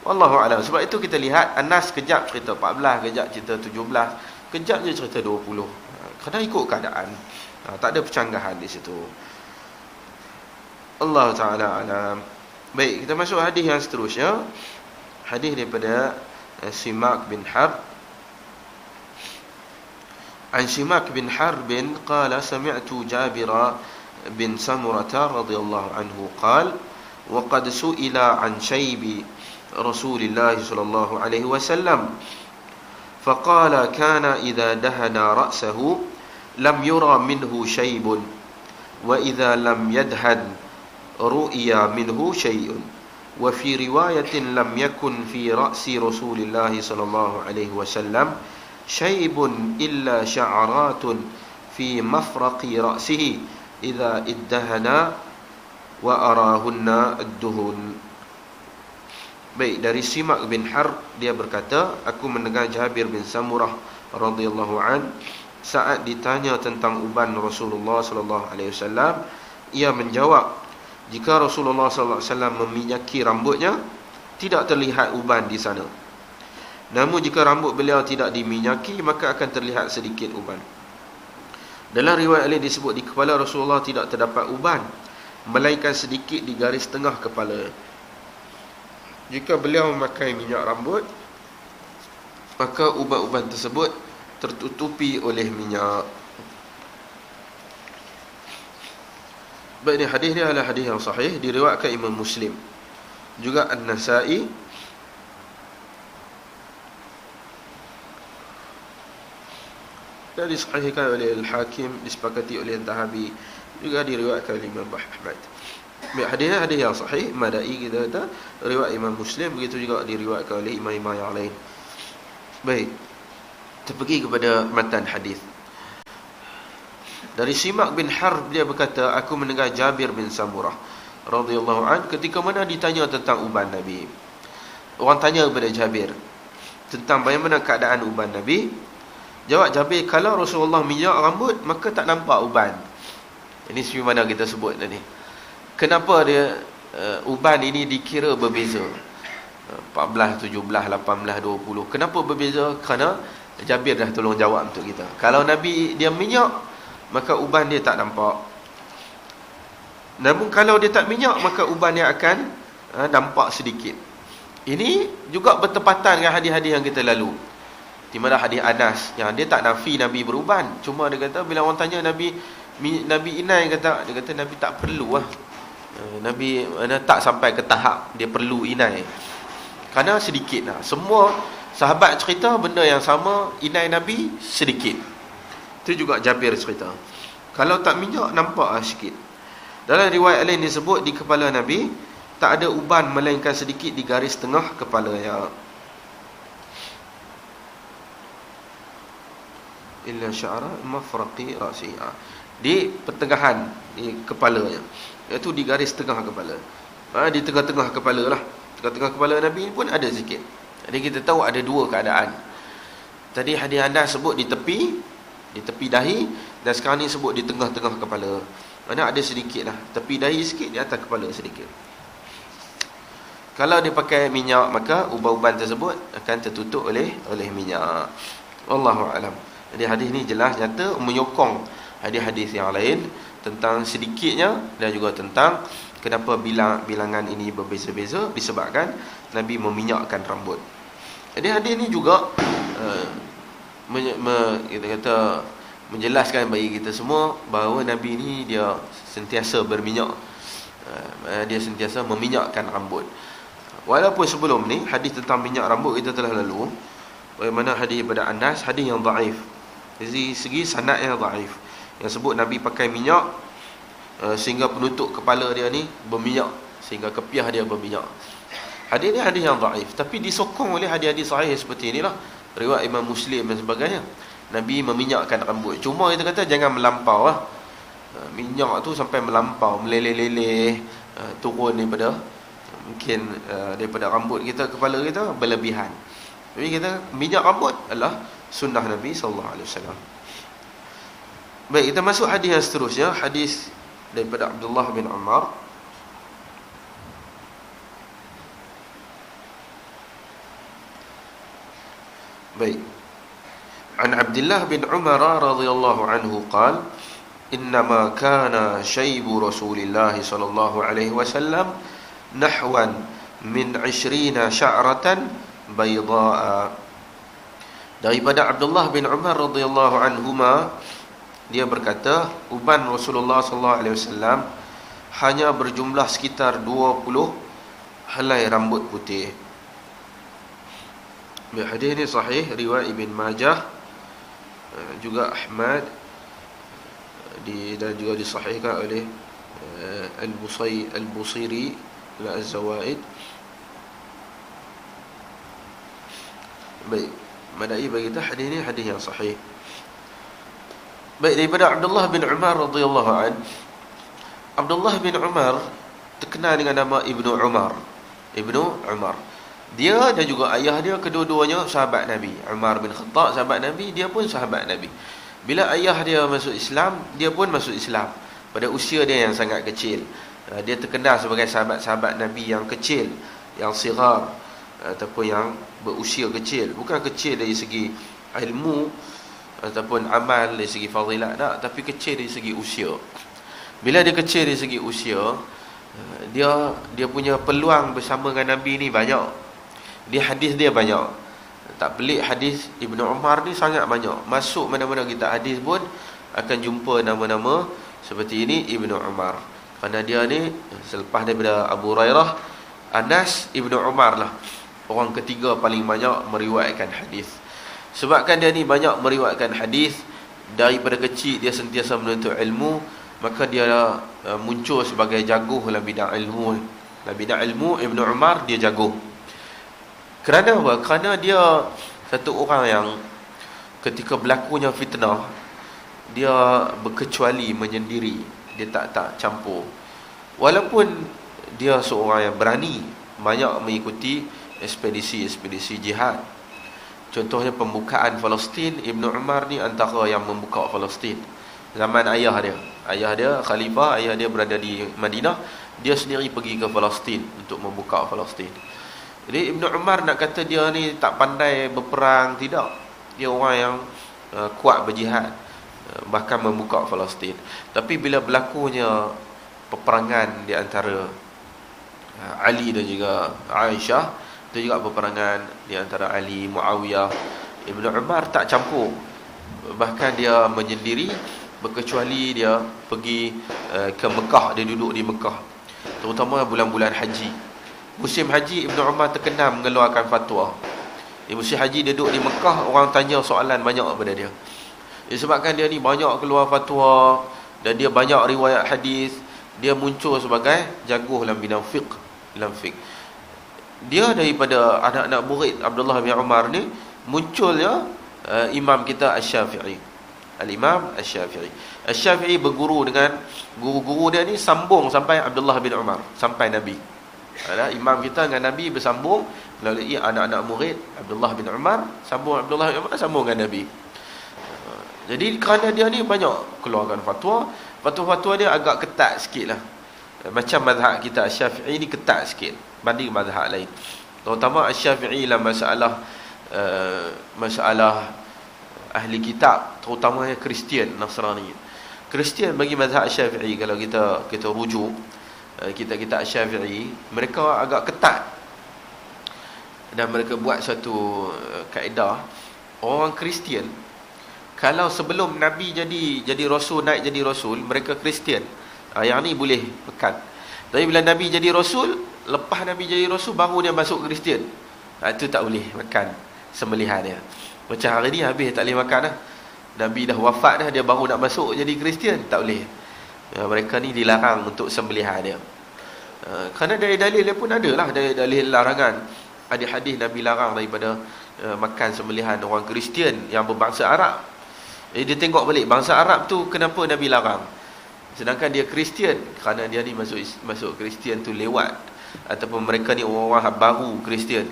Wallahu a'lam. Sebab itu kita lihat Anas kejap cerita 14, kejap cerita 17, kejap je cerita 20. Kerana ikut keadaan. Tak ada percanggahan di situ. Allah Ta'ala alam. Baik, kita masuk hadis yang seterusnya. Hadis daripada Simak bin Harb. An Simak bin Harb qala sami'tu Jabir bin Samurah radhiyallahu anhu qala wa qad su'ila an shaybi Rasulullah sallallahu alaihi wasallam faqala kana idza dahana ra'sahu lam yura minhu shaybun wa idza lam yadhan ru'ya minhu shay'un wa fi riwayatin lam yakun fi ra'si Rasulullah sallallahu alaihi wasallam shaybun illa sya'ratun fi mafraqi ra'sihi idza iddahana wa arahunna ad-duhun. Baik, dari Simak bin Harb, dia berkata, aku mendengar Jabir bin Samurah radhiyallahu an saat ditanya tentang uban Rasulullah sallallahu alaihi wasallam, ia menjawab, jika Rasulullah sallallahu alaihi wasallam meminyaki rambutnya, tidak terlihat uban di sana. Namun jika rambut beliau tidak diminyaki, maka akan terlihat sedikit uban. Dalam riwayat lain disebut di kepala Rasulullah tidak terdapat uban, melainkan sedikit di garis tengah kepala. Jika beliau memakai minyak rambut, maka uban-uban tersebut tertutupi oleh minyak. Baik, ini hadis dia adalah hadis yang sahih, diriwayatkan Imam Muslim, juga An-Nasa'i, dan disahihkan oleh Al-Hakim, disepakati oleh Al-Tahabi, juga diriwayatkan oleh Imam Ahmad. Hadis yang sahih, Madai kita kata, riwayat Imam Muslim, begitu juga diriwayatkan oleh imam-imam yang lain. Baik, Kita pergi kepada matan hadis. Dari Simak bin Harb, dia berkata, aku mendengar Jabir bin Samurah radhiyallahu an ketika mana ditanya tentang uban Nabi. Orang tanya kepada Jabir tentang bagaimana keadaan uban Nabi. Jawab Jabir, kalau Rasulullah minyak rambut, maka tak nampak uban. Ini seperti mana kita sebut tadi. Kenapa dia uban ini dikira berbeza? 14, 17, 18, 20. Kenapa berbeza? Kerana Jabir dah tolong jawab untuk kita. Kalau Nabi dia minyak, maka uban dia tak nampak. Namun kalau dia tak minyak, maka uban dia akan nampak sedikit. Ini juga bertepatan dengan hadis-hadis yang kita lalu. Di mana hadis Anas yang dia tak nafi Nabi beruban. Cuma dia kata bila orang tanya Nabi inai, dia kata Nabi tak perlu lah. Nabi tak sampai ke tahap dia perlu inai. Kerana sedikit lah. Semua sahabat cerita benda yang sama, inai Nabi sedikit. Itu juga Jabir cerita. Kalau tak minyak, nampak lah sikit. Dalam riwayat lain disebut di kepala Nabi tak ada uban melainkan sedikit di garis tengah kepalanya. Illa sya'ra mafraqi ra'si. Di pertengahan di kepalanya, iaitu di garis tengah kepala. Di tengah-tengah kepala lah. Tengah-tengah kepala Nabi pun ada sikit. Jadi kita tahu ada dua keadaan. Tadi hadis anda sebut di tepi dahi, dan sekarang ni sebut di tengah-tengah kepala. Mana ada sedikit lah, tepi dahi sikit, di atas kepala sedikit. Kalau dia pakai minyak, maka uban-uban tersebut akan tertutup oleh minyak. Wallahu a'lam. Jadi hadis ni jelas nyata menyokong hadis-hadis yang lain tentang sedikitnya, dan juga tentang kenapa bilangan ini berbeza-beza, disebabkan Nabi meminyakkan rambut. Jadi hadis ni juga kita kata menjelaskan bagi kita semua bahawa Nabi ni dia sentiasa berminyak, dia sentiasa meminyakkan rambut. Walaupun sebelum ni hadis tentang minyak rambut kita telah lalu, bagaimana hadis daripada Anas, hadis yang dhaif. Dari segi sanad yang dhaif, yang sebut Nabi pakai minyak sehingga penutup kepala dia ni berminyak, sehingga kepiah dia berminyak. Hadis ni hadis yang dhaif, tapi disokong oleh hadis-hadis sahih seperti inilah, riwayat Imam Muslim dan sebagainya. Nabi meminyakkan rambut. Cuma kita kata jangan melampau lah. Minyak tu sampai melampau, meleleh-leleh, turun daripada mungkin daripada rambut kita, kepala kita berlebihan. Jadi kita minyak rambut adalah sunnah Nabi SAW. Baik, kita masuk hadis yang seterusnya. Hadis daripada Abdullah bin Umar. Baik. An Abdullah bin Umar radhiyallahu anhu qala innama kana shaybu Rasulillah sallallahu alaihi wasallam nahwan min 20 sya'ratan bayda'a. Daripada Abdullah bin Umar radhiyallahu anhuma, dia berkata uban Rasulullah sallallahu alaihi wasallam hanya berjumlah sekitar 20 helai rambut putih. Hadis ini sahih, riwayat Ibn Majah, juga Ahmad, dan juga disahihkan oleh Al-Busiri dalam Az-Zawaid. Baik, madai bagi kita hadis ini hadis yang sahih. Baik, daripada Abdullah bin Umar radhiyallahu an. Abdullah bin Umar terkenal dengan nama Ibnu Umar. Dia dan juga ayah dia kedua-duanya sahabat Nabi. Umar bin Khattab sahabat Nabi, dia pun sahabat Nabi. Bila ayah dia masuk Islam, dia pun masuk Islam pada usia dia yang sangat kecil. Dia terkenal sebagai sahabat-sahabat Nabi yang kecil, yang sigar, ataupun yang berusia kecil. Bukan kecil dari segi ilmu ataupun amal, dari segi fadilat, tak, tapi kecil dari segi usia. Bila dia kecil dari segi usia, dia punya peluang bersama dengan Nabi ni banyak. Hadis dia banyak. Tak pelik, hadis Ibnu Umar ni sangat banyak. Masuk mana-mana kita hadis pun akan jumpa nama-nama seperti ini, Ibnu Umar. Kerana dia ni selepas daripada Abu Hurairah, Anas, Ibnu Umar lah orang ketiga paling banyak meriwayatkan hadis. Sebabkan dia ni banyak meriwayatkan hadis, daripada kecil dia sentiasa menuntut ilmu, maka dia muncul sebagai jago dalam bidang ilmu. Dalam bidang ilmu, Ibnu Umar dia jago. Kerana apa? Kerana dia satu orang yang ketika berlakunya fitnah, dia berkecuali menyendiri, dia tak campur. Walaupun dia seorang yang berani, banyak mengikuti ekspedisi jihad. Contohnya pembukaan Palestin, Ibn Umar ni antara yang membuka Palestin. Zaman ayah dia khalifah, ayah dia berada di Madinah, dia sendiri pergi ke Palestin untuk membuka Palestin. Jadi Ibn Umar nak kata dia ni tak pandai berperang, tidak. Dia orang yang kuat berjihad, bahkan membuka Palestin. Tapi bila berlakunya peperangan di antara Ali dan juga Aisyah, itu juga peperangan di antara Ali, Muawiyah, Ibn Umar tak campur. Bahkan dia menyendiri, berkecuali dia pergi ke Mekah, dia duduk di Mekah, terutama bulan-bulan haji. Musim haji Ibn Umar terkenal mengeluarkan fatwa. Di musim haji dia duduk di Mekah, orang tanya soalan banyak kepada dia. Disebabkan dia ni banyak keluar fatwa dan dia banyak riwayat hadis, dia muncul sebagai jago dalam bidang fiqh, dalam fiqh. Dia daripada anak-anak murid Abdullah bin Umar ni munculnya imam kita Asy-Syafi'i. Al-Imam Asy-Syafi'i. Asy-Syafi'i berguru dengan guru-guru dia ni, sambung sampai Abdullah bin Umar, sampai Nabi. Imam kita dengan Nabi bersambung melalui anak-anak murid Abdullah bin Umar, sambung Abdullah bin Umar, sambung dengan Nabi. Jadi kerana dia ni banyak keluarkan fatwa, fatwa-fatwa dia agak ketat sikit lah. Macam mazhab kita Asy-Syafi'i ni ketat sikit banding mazhab lain. Terutama Asy-Syafi'i dalam masalah ahli kitab, terutamanya Kristian, Nasrani. Kristian bagi mazhab Syafi'i, kalau kita rujuk kitab Syafi'i, mereka agak ketat. Dan mereka buat satu kaedah, orang Kristian kalau sebelum Nabi jadi rasul, naik jadi rasul, mereka Kristian. Yang ni boleh pekan. Tapi bila Nabi jadi rasul, lepas Nabi jadi rasul baru dia masuk Kristian, itu tak boleh makan sembelihan dia. Macam hari ni habis tak boleh makan dah. Nabi dah wafat dah, dia baru nak masuk jadi Kristian, tak boleh. Mereka ni dilarang untuk sembelihan dia. Kerana dari dalil dia pun ada lah, dari dalil larangan. Ada hadis Nabi larang daripada makan sembelihan orang Kristian yang berbangsa Arab. Dia tengok balik bangsa Arab tu kenapa Nabi larang, sedangkan dia Kristian. Kerana dia ni masuk Kristian tu lewat, ataupun mereka ni orang-orang baru Kristian,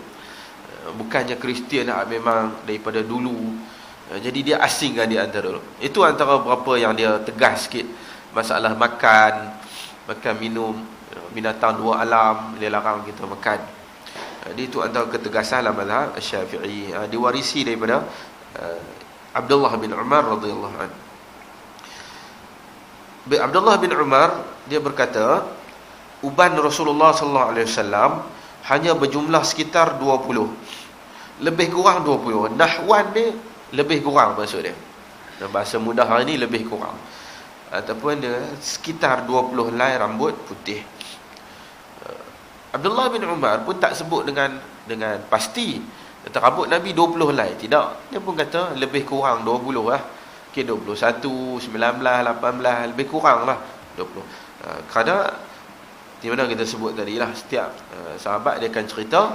bukannya Kristian memang daripada dulu. Jadi dia asingkan di antara. Itu antara beberapa yang dia tegas sikit. Masalah makan minum binatang dua alam, dia larang kita makan. Jadi itu antara ketegasan dalam mazhab Syafi'i, diwarisi daripada Abdullah bin Umar radhiyallahu anhu. Abdullah bin Umar dia berkata, uban Rasulullah sallallahu alaihi wasallam hanya berjumlah sekitar 20. Lebih kurang 20. Nahwan ni lebih kurang maksud dia. Dalam bahasa mudah hari ni lebih kurang. Ataupun dia sekitar 20 helai rambut putih. Abdullah bin Umar pun tak sebut dengan pasti kata rambut Nabi 20 helai. Tidak. Dia pun kata lebih kurang 20 lah. Okay, 21, 19, 18, lebih kurang lah 20. Kerana di mana kita sebut tadi lah, setiap sahabat dia akan cerita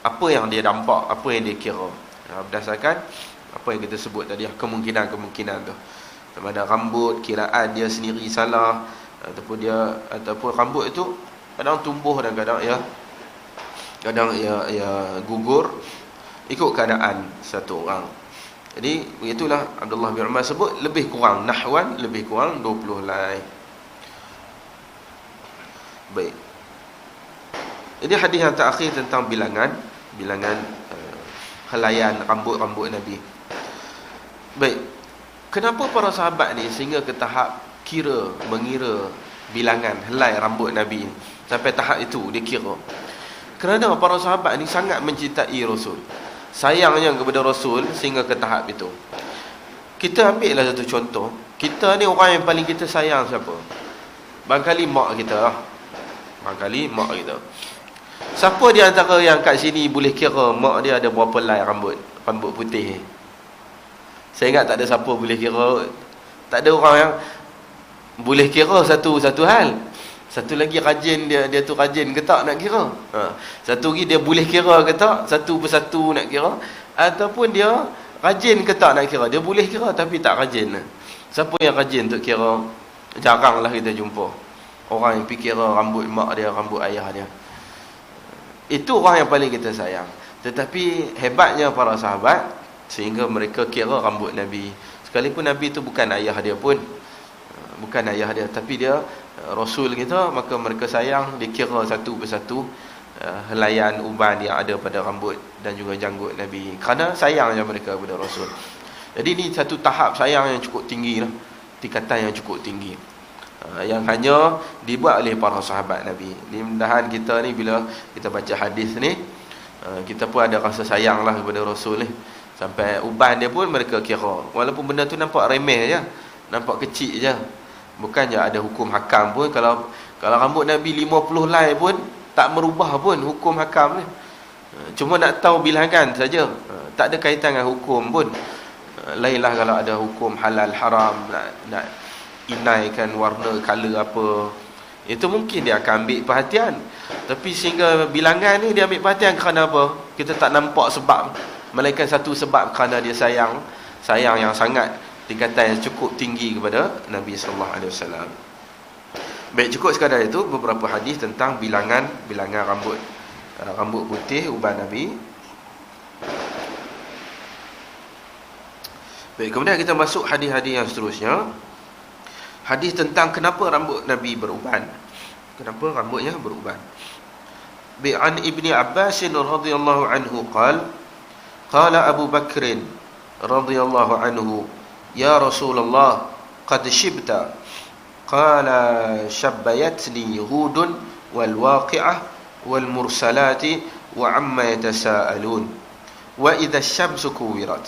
apa yang dia nampak, apa yang dia kira, berdasarkan apa yang kita sebut tadi, kemungkinan tu. Mana rambut, kiraan dia sendiri salah, ataupun rambut itu kadang tumbuh dan kadang ia gugur ikut keadaan satu orang. Jadi begitulah Abdullah bin Umar sebut lebih kurang nahwan, lebih kurang 20 helai. Baik. Ini hadis yang terakhir tentang bilangan helaian rambut Nabi. Baik. Kenapa para sahabat ni sehingga ke tahap mengira bilangan helai rambut Nabi sampai tahap itu dia kira? Kerana para sahabat ni sangat mencintai Rasul, sayangnya kepada Rasul sehingga ke tahap itu. Kita ambillah satu contoh. Kita ni orang yang paling kita sayang siapa? Barangkali mak kita lah. Siapa di antara yang kat sini boleh kira mak dia ada berapa helai rambut putih? Saya ingat tak ada siapa boleh kira. Tak ada orang yang boleh kira satu hal. Satu lagi rajin, dia tu rajin ke tak nak kira. Satu lagi dia boleh kira ke tak, satu persatu nak kira. Ataupun dia Rajin ke tak nak kira? Dia boleh kira tapi tak rajin. Siapa yang rajin untuk kira? Jaranglah kita jumpa orang yang fikir rambut mak dia, rambut ayah dia. Itu orang yang paling kita sayang. Tetapi hebatnya para sahabat sehingga mereka kira rambut Nabi. Sekalipun Nabi itu bukan ayah dia pun, bukan ayah dia, tapi dia Rasul kita, maka mereka sayang dikira satu persatu helaian uban yang ada pada rambut dan juga janggut Nabi, kerana sayangnya mereka kepada Rasul. Jadi ini satu tahap sayang yang cukup tinggi lah, tingkatan yang cukup tinggi, yang hanya dibuat oleh para sahabat Nabi. Mudah-mudahan kita ni bila kita baca hadis ni, kita pun ada rasa sayang lah kepada Rasul ni. Sampai uban dia pun mereka kira, walaupun benda tu nampak remeh je, nampak kecil je, bukan je ada hukum hakam pun. Kalau rambut Nabi 50 helai pun tak merubah pun hukum hakam ni. Cuma nak tahu bilangan saja, tak ada kaitan dengan hukum pun. Lainlah kalau ada hukum halal haram, nak inaikan warna color apa, itu mungkin dia akan ambil perhatian. Tapi sehingga bilangan ni dia ambil perhatian kerana apa? Kita tak nampak sebab, melainkan satu sebab kerana dia sayang yang sangat, tingkatan yang cukup tinggi kepada Nabi sallallahu alaihi wasallam. Baik, cukup sekadar itu beberapa hadis tentang bilangan rambut putih uban Nabi. Baik, kemudian kita masuk hadis-hadis yang seterusnya. Hadis tentang kenapa rambut Nabi beruban. Kenapa rambutnya beruban. Bi'an Ibni Abbas radhiyallahu anhu qala Abu Bakr radhiyallahu anhu, ya Rasulullah, qad shibta. Qala shabbayatni Hudun wal waqi'ah wal mursalati wa amma yatasaalun wa idha asy-syamsu kuwirat.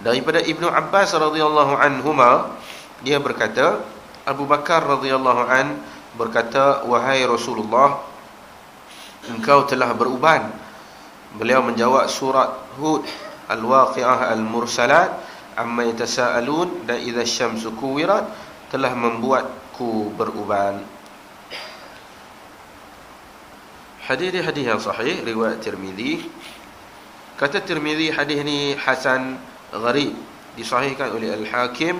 Daripada Ibnu Abbas radhiyallahu anhuma, dia berkata, Abu Bakar radhiyallahu an berkata, wahai Rasulullah, engkau telah beruban. Beliau menjawab surat Hud, Al-Waqi'ah, Al-Mursalat, amma yatasaalun dan idza asy-syamsu kuwirat telah membuatku beruban. Hadis yang sahih riwayat Tirmizi. Kata Tirmizi, hadis ni hasan gharib, disahihkan oleh Al-Hakim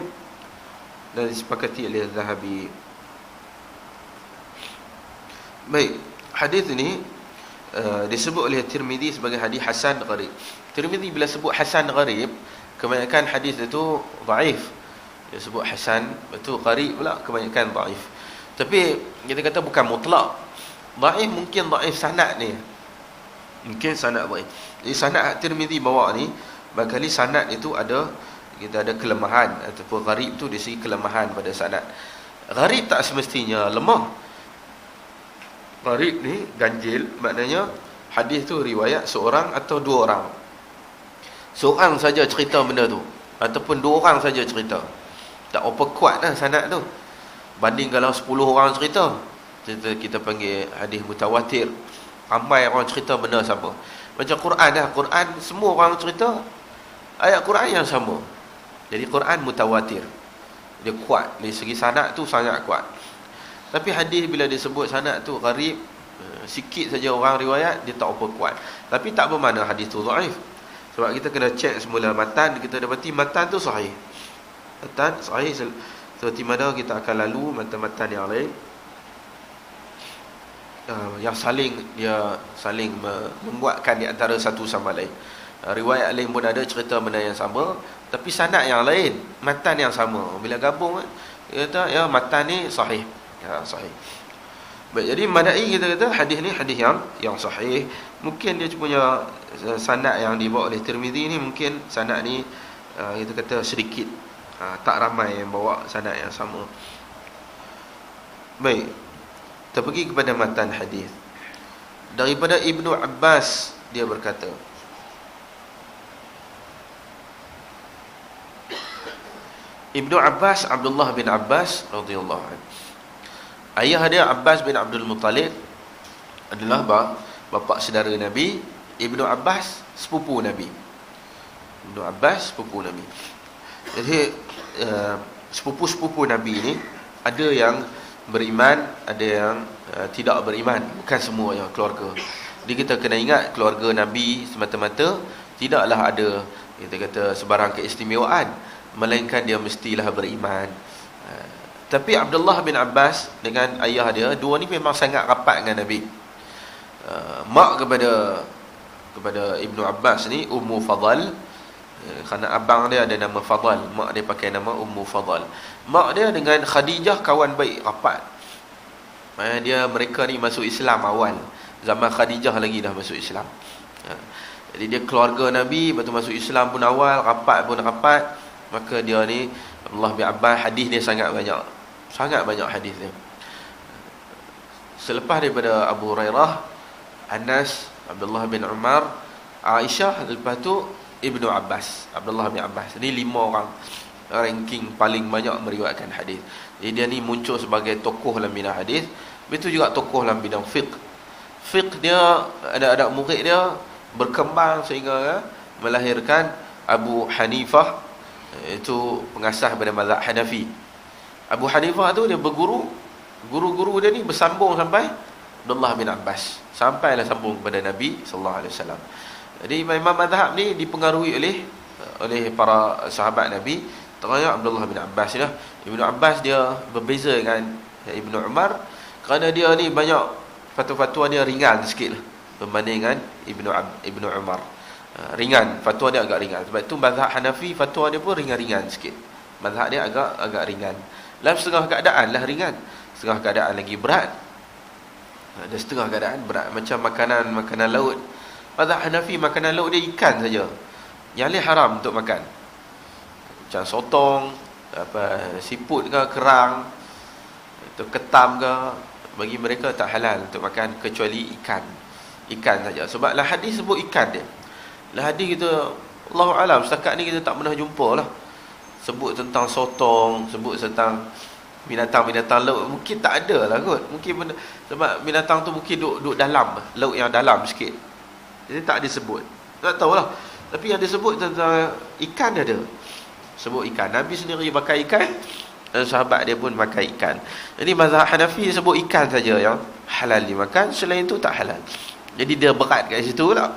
dan disepakati oleh Az-Zahabi. Baik, hadis ini disebut oleh Tirmizi sebagai hadis hasan gharib. Tirmizi bila sebut hasan gharib, kebanyakan hadis itu dhaif. Dia sebut hasan, betul, gharib pula kebanyakan dhaif. Tapi kita kata bukan mutlak. Dhaif mungkin dhaif sanad ni. Mungkin sanad dhaif. Jadi sanad Tirmizi bawa ni, barangkali sanad itu kita ada kelemahan, ataupun gharib tu di segi kelemahan pada sanad. Gharib tak semestinya lemah. Gharib ni ganjil, maknanya hadis tu riwayat seorang atau dua orang. Seorang saja cerita benda tu, ataupun dua orang saja cerita. Tak apa kuat lah sanad tu. Banding kalau 10 orang cerita, kita panggil hadis mutawatir. Ramai orang cerita benda sama. Macam Quran dah, Quran semua orang cerita ayat Quran yang sama. Jadi Quran mutawatir, dia kuat dari segi sanad tu, sangat kuat. Tapi hadis bila disebut sanad tu gharib, sikit saja orang riwayat, dia tak apa kuat. Tapi tak bermakna hadis tu dhaif. Sebab kita kena cek semula matan, kita dapati matan tu sahih. Matan sahih, seperti mana kita akan lalu matan-matan yang lain yang saling menguatkan di antara satu sama lain. Riwayat lain pun ada cerita benda yang sama, tapi sanad yang lain, matan yang sama. Bila gabung, dia kata ya matan ni sahih. Ya, sahih. Baik, jadi madai kita kata hadis ni hadis yang sahih. Mungkin dia punya sanad yang dibawa oleh Tirmizi ni, mungkin sanad ni kita kata sedikit, tak ramai yang bawa sanad yang sama. Baik, kita pergi kepada matan hadis. Daripada Ibnu Abbas, dia berkata, Ibnu Abbas, Abdullah bin Abbas radhiyallahu anhu, ayah dia Abbas bin Abdul Muttalib adalah bapa saudara Nabi. Ibnu Abbas sepupu Nabi. Ibnu Abbas sepupu Nabi. Jadi sepupu-sepupu Nabi ni ada yang beriman, ada yang tidak beriman. Bukan semua yang keluarga. Jadi kita kena ingat, keluarga Nabi semata-mata tidaklah ada kita kata sebarang keistimewaan, melainkan dia mestilah beriman. Tapi Abdullah bin Abbas dengan ayah dia, dua ni memang sangat rapat dengan Nabi. Mak kepada Ibnu Abbas ni Ummu Fadal, kerana abang dia ada nama Fadal, mak dia pakai nama Ummu Fadal. Mak dia dengan Khadijah kawan baik, rapat. Mereka ni masuk Islam awal, zaman Khadijah lagi dah masuk Islam. Jadi dia keluarga Nabi, lepas tu masuk Islam pun awal, rapat pun rapat. Maka dia ni Abdullah bin Abbas, hadis dia sangat banyak hadis dia. Selepas daripada Abu Hurairah, Anas, Abdullah bin Umar, Aisyah, lepas tu Ibnu Abbas, Abdullah bin Abbas. Ini 5 orang ranking paling banyak meriwayatkan hadis. Jadi dia ni muncul sebagai tokoh dalam bidang hadis, betul juga tokoh dalam bidang fiqh. Fiqh dia, ada murid dia berkembang sehingga melahirkan Abu Hanifah, itu pengasas pada mazhab Hanafi. Abu Hanifah tu dia berguru, guru-guru dia ni bersambung sampai Abdullah bin Abbas, sampailah sambung kepada Nabi sallallahu alaihi wasallam. Jadi imam mazhab ni dipengaruhi oleh para sahabat Nabi, terutama Abdullah bin Abbas lah. Ibnu Abbas dia berbeza dengan Ibnu Umar kerana dia ni banyak fatwa-fatwa dia ringan sikit lah berbanding dengan Ibnu Umar. Ringan, fatwa dia agak ringan. Sebab tu mazhab Hanafi fatwa dia pun ringan-ringan sikit. Mazhab dia agak ringan. Dalam setengah keadaan lah ringan, setengah keadaan lagi berat. Ada setengah keadaan berat, macam makanan laut. Mazhab Hanafi makanan laut dia ikan saja, yang lain haram untuk makan. Macam sotong, siput ke, kerang, atau ketam ke, bagi mereka tak halal untuk makan kecuali ikan saja. Sebab lah hadis sebut ikan dia. Lah hadis kita, Allahu alam, setakat ni kita tak pernah jumpa lah sebut tentang sotong, sebut tentang binatang-binatang laut. Mungkin tak ada lah kot. Mungkin sebab binatang tu mungkin duduk dalam, laut yang dalam sikit, jadi tak disebut. Tak tahulah. Tapi yang disebut tentang ikan ada. Sebut ikan. Nabi sendiri pakai ikan, dan sahabat dia pun pakai ikan. Jadi mazhab Hanafi sebut ikan saja yang halal dimakan, selain tu tak halal. Jadi dia berat kat situ lah.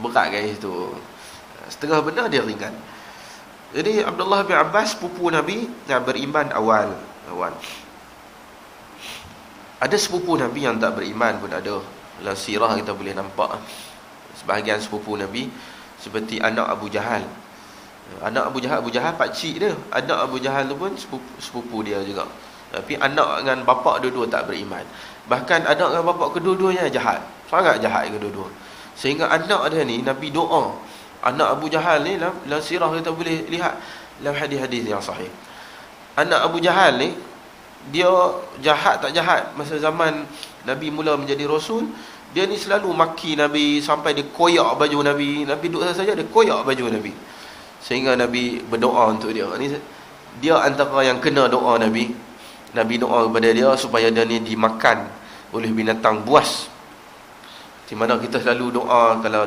Berat kat situ. Setengah benar dia ringan. Jadi Abdullah bin Abbas, sepupu Nabi yang beriman awal. Ada sepupu Nabi yang tak beriman pun ada. Dalam sirah kita boleh nampak sebahagian sepupu Nabi, seperti anak Abu Jahal. Anak Abu Jahal pakcik dia. Anak Abu Jahal tu pun sepupu dia juga. Tapi anak dengan bapa dua-dua tak beriman. Bahkan anak dengan bapa kedua-duanya jahat. Sangat jahat kedua-dua. Sehingga anak dia ni Nabi doa. Anak Abu Jahal ni dalam sirah kita boleh lihat dalam hadis-hadis yang sahih. Anak Abu Jahal ni dia jahat tak jahat masa zaman Nabi mula menjadi Rasul. Dia ni selalu maki Nabi sampai dia koyak baju Nabi. Nabi duduk saja dia koyak baju Nabi. Sehingga Nabi berdoa untuk dia. Dia antara yang kena doa Nabi. Nabi doa kepada dia supaya dia ni dimakan oleh binatang buas. Di mana kita selalu doa, kalau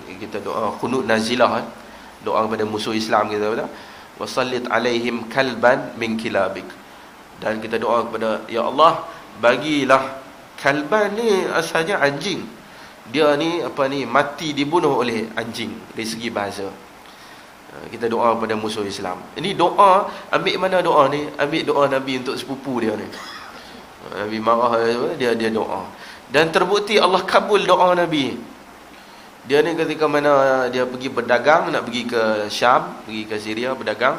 kita doa qunut nazilah, doa kepada musuh Islam kita kata, wasallit alaihim kalban min kilabik. Dan kita doa kepada, ya Allah, bagilah kalban ni asalnya anjing. Dia ni mati dibunuh oleh anjing dari segi bahasa. Kita doa kepada musuh Islam. Ini doa, ambil mana doa ni? Ambil doa Nabi untuk sepupu dia ni. Nabi marah dia doa. Dan terbukti Allah kabul doa Nabi. Dia ni ketika mana dia pergi berdagang, nak pergi ke Syam, pergi ke Syria berdagang.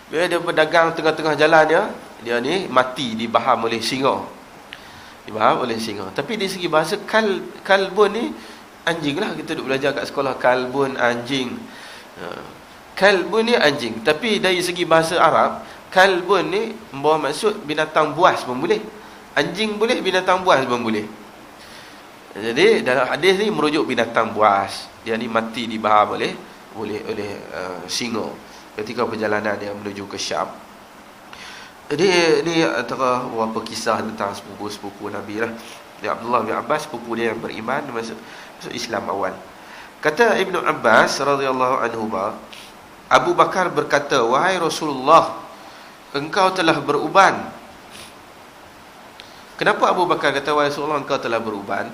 Bila dia berdagang tengah-tengah jalan dia ni mati dibaham oleh singa. Tapi dari segi bahasa kalbun ni anjing lah, kita duk belajar kat sekolah, kalbun anjing. Kalbun ni anjing. Tapi dari segi bahasa Arab, kalbun ni membawa maksud binatang buas pun boleh. Anjing boleh, binatang buas pun boleh. Jadi dalam hadis ni merujuk binatang buas. Dia ni mati dibaham oleh singa ketika perjalanan dia menuju ke Syam. Jadi ni antara beberapa kisah tentang sepupu-sepupu Nabi lah. Dia Abdullah bin Abbas, sepupu dia yang beriman masuk Islam awal. Kata Ibnu Abbas radhiyallahu anhu, Abu Bakar berkata, wahai Rasulullah, engkau telah beruban. Kenapa Abu Bakar kata, wahai Rasulullah, engkau telah beruban?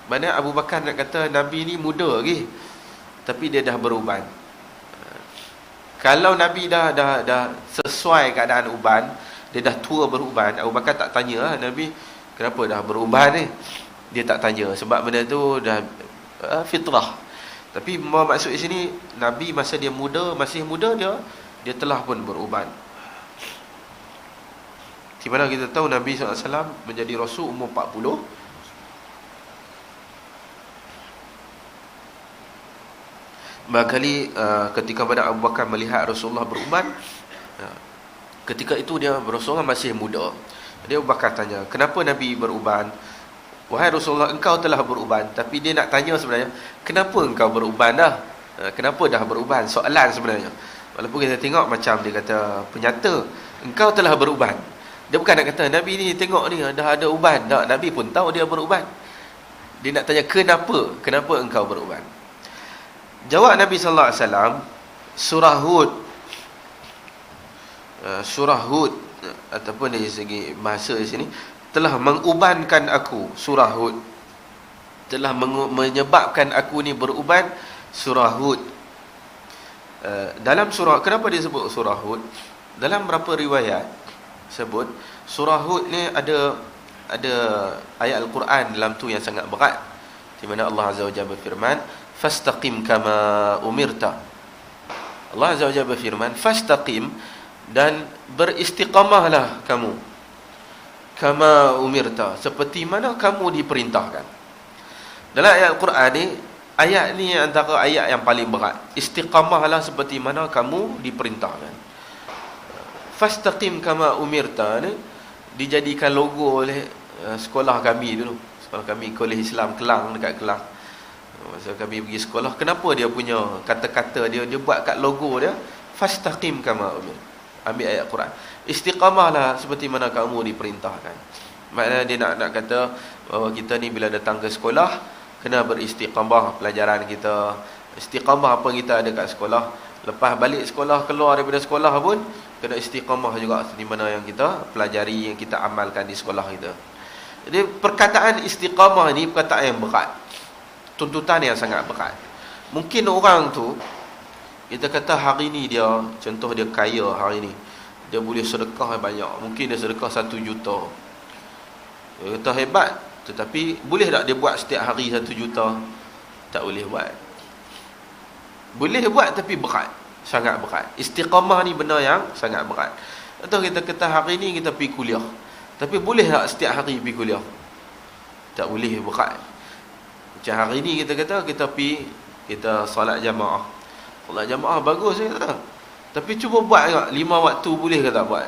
Mana Abu Bakar nak kata Nabi ni muda lagi. tapi dia dah beruban. Kalau Nabi dah sesuai keadaan uban, dia dah tua beruban, Abu Bakar tak tanya Nabi, kenapa dah beruban ni? Dia tak tanya, sebab benda tu dah fitrah. Tapi maksud di sini, Nabi masa dia muda, masih muda, dia telah pun beruban. Di mana kita tahu Nabi SAW menjadi Rasul umur 40. Barangkali ketika pada Abu Bakar melihat Rasulullah beruban, ketika itu Rasulullah masih muda. Dia Abu Bakar tanya, kenapa Nabi beruban? Wahai Rasulullah, engkau telah beruban. Tapi dia nak tanya sebenarnya, kenapa engkau beruban dah? Kenapa dah beruban? Soalan sebenarnya. Walaupun kita tengok macam dia kata penyata, engkau telah beruban. Dia bukan nak kata, Nabi ni tengok ni dah ada uban. Tak, Nabi pun tahu dia beruban. Dia nak tanya, kenapa engkau beruban? Jawab Nabi SAW, surah Hud ataupun dari segi bahasa di sini, telah mengubankan aku. Surah Hud telah menyebabkan aku ni beruban. Surah Hud. Dalam surah, kenapa dia sebut surah Hud? Dalam berapa riwayat sebut surah Hud ni ada ayat Al-Quran dalam tu yang sangat berat, di mana Allah Azza wa Jalla berfirman, fastaqim kama umirta. Allah Azza wa Jalla berfirman, fastaqim, dan beristiqamahlah kamu, kama umirta, seperti mana kamu diperintahkan. Dalam ayat Al-Quran ni, ayat ni antara ayat yang paling berat. Istiqamahlah seperti mana kamu diperintahkan. Fastaqim kama umirta ni dijadikan logo oleh sekolah kami dulu. Sekolah kami, Kolej Islam Kelang, dekat Kelang. Masa kami pergi sekolah, kenapa dia punya kata-kata dia buat kat logo dia, fastaqim kama umir. Ambil ayat Quran, istiqamahlah seperti mana kamu diperintahkan. Maknanya dia nak kata bahawa kita ni bila datang ke sekolah kena beristiqamah pelajaran kita, istiqamah apa kita ada kat sekolah. Lepas balik sekolah, keluar daripada sekolah pun kena istiqamah juga seperti mana yang kita pelajari, yang kita amalkan di sekolah kita. Jadi perkataan istiqamah ni perkataan yang berat, tuntutan yang sangat berat. Mungkin orang tu, kita kata hari ni dia, contoh dia kaya hari ni, dia boleh sedekah banyak, mungkin dia sedekah 1 juta. Dia kata hebat, tetapi boleh tak dia buat setiap hari 1 juta? Tak boleh buat. Boleh buat tapi berat, sangat berat. Istiqamah ni benda yang sangat berat. Atau kita kata hari ni kita pergi kuliah, tapi boleh tak setiap hari pergi kuliah? Tak boleh, berat. Macam hari ni kita kata kita pergi, kita solat jamaah. Solat jamaah bagus je kata, tapi cuba buat tak 5 waktu, boleh ke tak buat?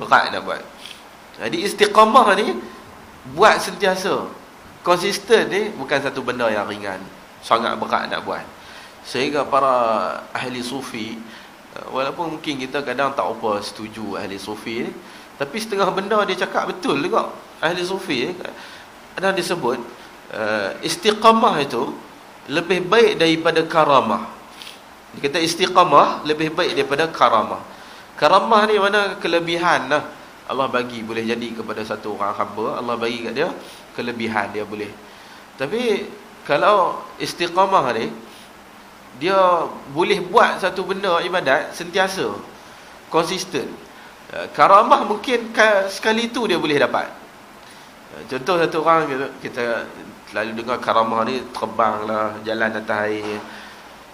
Berat nak buat. Jadi istiqamah ni buat sentiasa, konsisten ni bukan satu benda yang ringan, sangat berat nak buat. Sehingga para ahli sufi, walaupun mungkin kita kadang tak apa setuju ahli sufi ni, tapi setengah benda dia cakap betul juga. Ahli sufi kadang disebut istiqamah itu lebih baik daripada karamah. Dia kata istiqamah lebih baik daripada karamah. Karamah ni mana kelebihan lah Allah bagi, boleh jadi kepada satu orang hamba, Allah bagi kat dia kelebihan, dia boleh. Tapi kalau istiqamah ni, dia boleh buat satu benda ibadat sentiasa, konsisten. Karamah mungkin sekali tu dia boleh dapat. Contoh satu orang, kita selalu dengar karamah ni terbang lah, jalan atas air.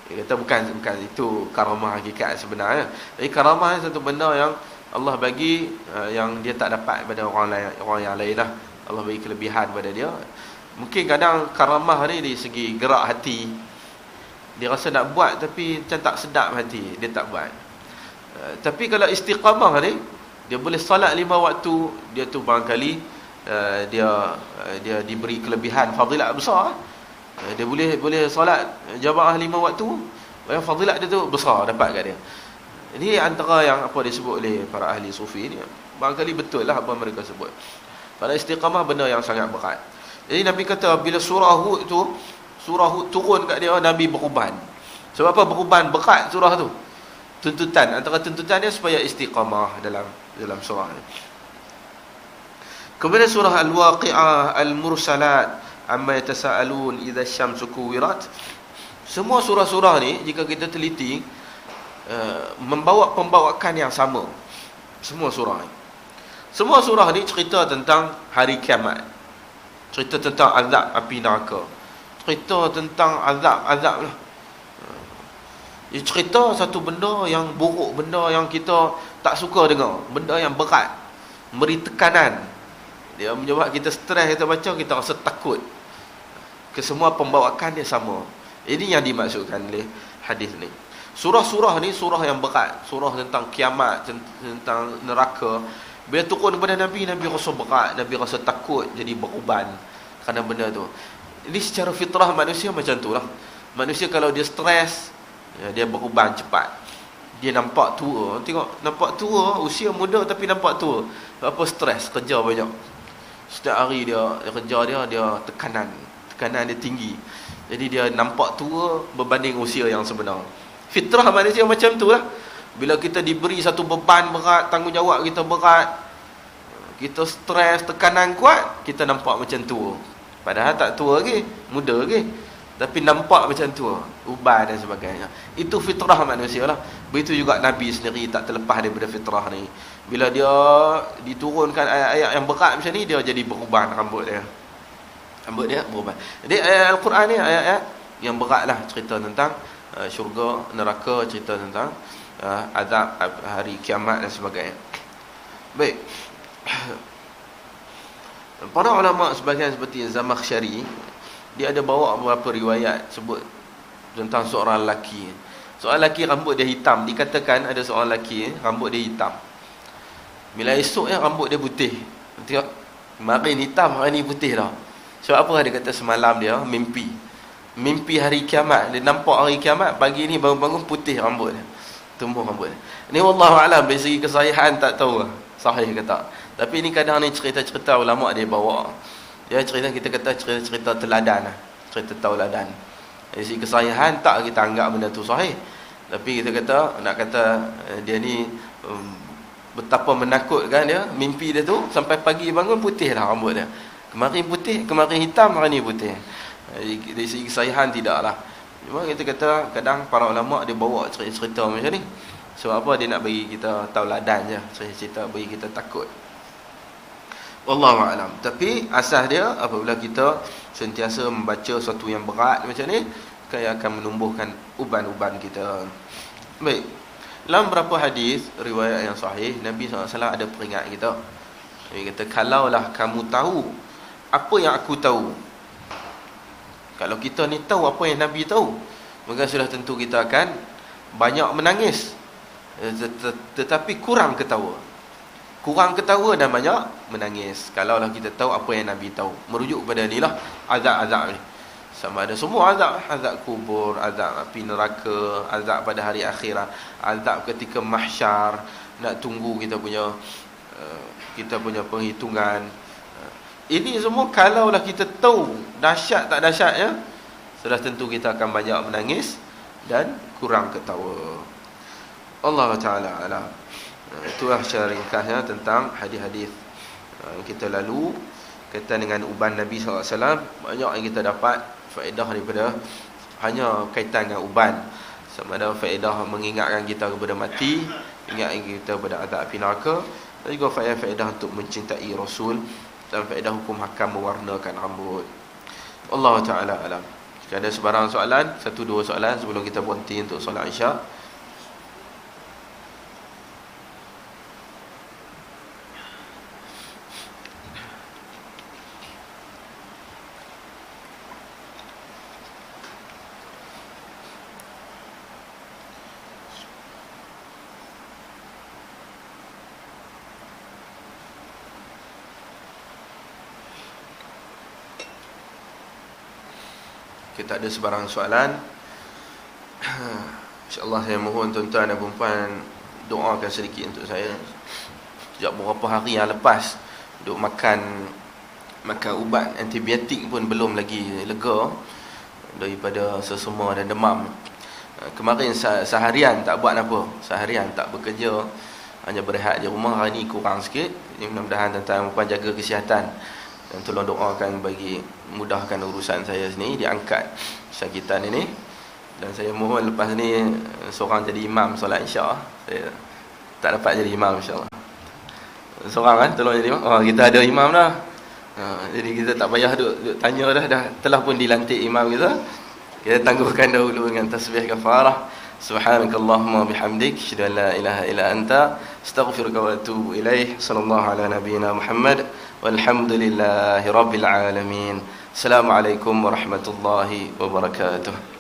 Dia kata bukan itu karamah hakikat sebenarnya. Jadi karamah ni satu benda yang Allah bagi, yang dia tak dapat pada orang yang lain lah. Allah bagi kelebihan pada dia. Mungkin kadang karamah ni dari segi gerak hati, dia rasa nak buat tapi macam tak sedap hati, dia tak buat. Tapi kalau istiqamah ni, dia boleh solat 5 waktu, dia tu barangkali dia diberi kelebihan fadilat besar. Dia boleh solat jamaah 5 waktu, fadilat dia tu besar dapat kat dia. Ini antara yang apa disebut oleh para ahli sufi ni, barangkali betul lah apa mereka sebut. Pada istiqamah benda yang sangat berat. Jadi Nabi kata bila surah Hud turun kat dia, Nabi beruban. Sebab apa beruban? Berat surah tu. Tuntutan, antara tuntutan dia supaya istiqamah dalam surah ni. Kemudian surah Al-Waqi'ah, Al-Mursalat, amma yatasaalun idza syamsu kuwirat. Semua surah-surah ni jika kita teliti membawa pembawaan yang sama. Semua surah ni. Semua surah ni cerita tentang hari kiamat. Cerita tentang azab api neraka. Cerita tentang azab-azab lah. Dia cerita satu benda yang buruk, benda yang kita tak suka dengar, benda yang berat, beri tekanan. Dia menyebabkan kita stres, kita baca, kita rasa takut. Kesemua pembawaan dia sama. Ini yang dimaksudkan oleh hadis ni. Surah-surah ni surah yang berat, surah tentang kiamat, tentang neraka. Bila turun kepada Nabi, Nabi rasa berat, Nabi rasa takut, jadi beruban kerana benda tu. Ini secara fitrah manusia macam tu lah. Manusia kalau dia stres, ya, dia beruban cepat. Dia nampak tua. Tengok, nampak tua, usia muda tapi nampak tua. Apa stres, kerja banyak. Setiap hari dia kerja dia tekanan dia tinggi. Jadi dia nampak tua berbanding usia yang sebenar. Fitrah manusia macam tu lah. Bila kita diberi satu beban berat, tanggungjawab kita berat, kita stres, tekanan kuat, kita nampak macam tua. Padahal tak tua lagi, muda lagi, tapi nampak macam tua, uban dan sebagainya. Itu fitrah manusia lah. Begitu juga Nabi sendiri tak terlepas daripada fitrah ni. Bila dia diturunkan ayat-ayat yang berat macam ni, dia jadi beruban rambut dia. Rambut dia beruban. Jadi ayat Al-Quran ni ayat-ayat yang berat lah. Cerita tentang syurga, neraka, cerita tentang azab hari kiamat dan sebagainya. Baik. Para ulama sebagian seperti Zamakhsyari, dia ada bawa beberapa riwayat sebut tentang seorang lelaki. Seorang lelaki rambut dia hitam. Dikatakan ada seorang lelaki rambut dia hitam. Bila esok rambut dia putih. Tengok, kemarin hitam, hari ni putih dah. Sebab apa? Dia kata semalam dia mimpi hari kiamat. Dia nampak hari kiamat, pagi ni bangun-bangun putih rambut dia, tumbuh rambut dia. Ni wallahu alam, dari segi kesahihan tak tahu sahih ke tak. Tapi ni kadang ni cerita-cerita ulama dia bawa. Dia cerita, kita kata cerita teladan lah. Cerita tauladan. Dari segi kesahihan tak kita anggap benda tu sahih. Tapi kita kata, nak kata dia ni betapa menakutkan dia, mimpi dia tu sampai pagi bangun putih lah rambut dia. Kemarin putih, kemarin hitam, hari ni putih. Dari segi kesahihan tidaklah. Cuma kita kata kadang para ulama dia bawa cerita-cerita macam ni. Sebab apa? Dia nak bagi kita tauladan je, cerita bagi kita takut. Wallahu a'lam. Tapi asas dia apabila kita sentiasa membaca sesuatu yang berat macam ni, kaya akan menumbuhkan uban-uban kita. Baik. Dalam beberapa hadis riwayat yang sahih, Nabi SAW ada peringat kita. Nabi kata, kalaulah kamu tahu apa yang aku tahu. Kalau kita ni tahu apa yang Nabi tahu, maka sudah tentu kita akan banyak menangis, tetapi kurang ketawa. Kurang ketawa dan banyak menangis. Kalaulah kita tahu apa yang Nabi tahu. Merujuk kepada ni lah azab-azab ni. Sama ada semua azab, azab kubur, azab api neraka, azab pada hari akhirat, azab ketika mahsyar, nak tunggu kita punya penghitungan. Ini semua kalaulah kita tahu dahsyat tak dahsyatnya, sudah tentu kita akan banyak menangis dan kurang ketawa. Allah Ta'ala alam. Itulah secara ringkasnya tentang hadis-hadis kita lalu kaitan dengan uban Nabi SAW. Banyak yang kita dapat faedah daripada hanya kaitan dengan uban. Sama ada faedah mengingatkan kita kepada mati, ingatkan kita kepada azab api neraka, dan juga faedah-faedah untuk mencintai Rasul, dan faedah hukum hakam mewarnakan rambut. Allah Ta'ala alam. Jika ada sebarang soalan, 1-2 soalan sebelum kita berhenti untuk solat Isyak. Kita ada sebarang soalan. InsyaAllah saya mohon tuan-tuan dan puan doakan sedikit untuk saya. Sejak beberapa hari yang lepas duk makan ubat antibiotik pun belum lagi lega daripada sesama dan demam. Kemarin seharian tak buat apa, seharian tak bekerja, hanya berehat di rumah. Hari ni kurang sikit. Mudah-mudahan tuan-tuan dan puan jaga kesihatan dan tolong doakan bagi mudahkan urusan saya sini, diangkat sakitan ini. Dan saya mohon lepas ni seorang jadi imam solat Isyak. Saya tak dapat jadi imam insya-Allah. Seorang kan tolong jadi imam. Oh, kita ada imam dah. Jadi kita tak payah duk tanya dah telah pun dilantik imam kita. Kita tangguhkan dahulu dengan tasbih kafarah. Subhanakallahumma bihamdik, asyhadu an la ilaha illa anta, astaghfiruka wa atubu ilaih. Sallallahu ala nabiyyina Muhammad walhamdulillahi rabbil alamin. Assalamualaikum warahmatullahi wabarakatuh.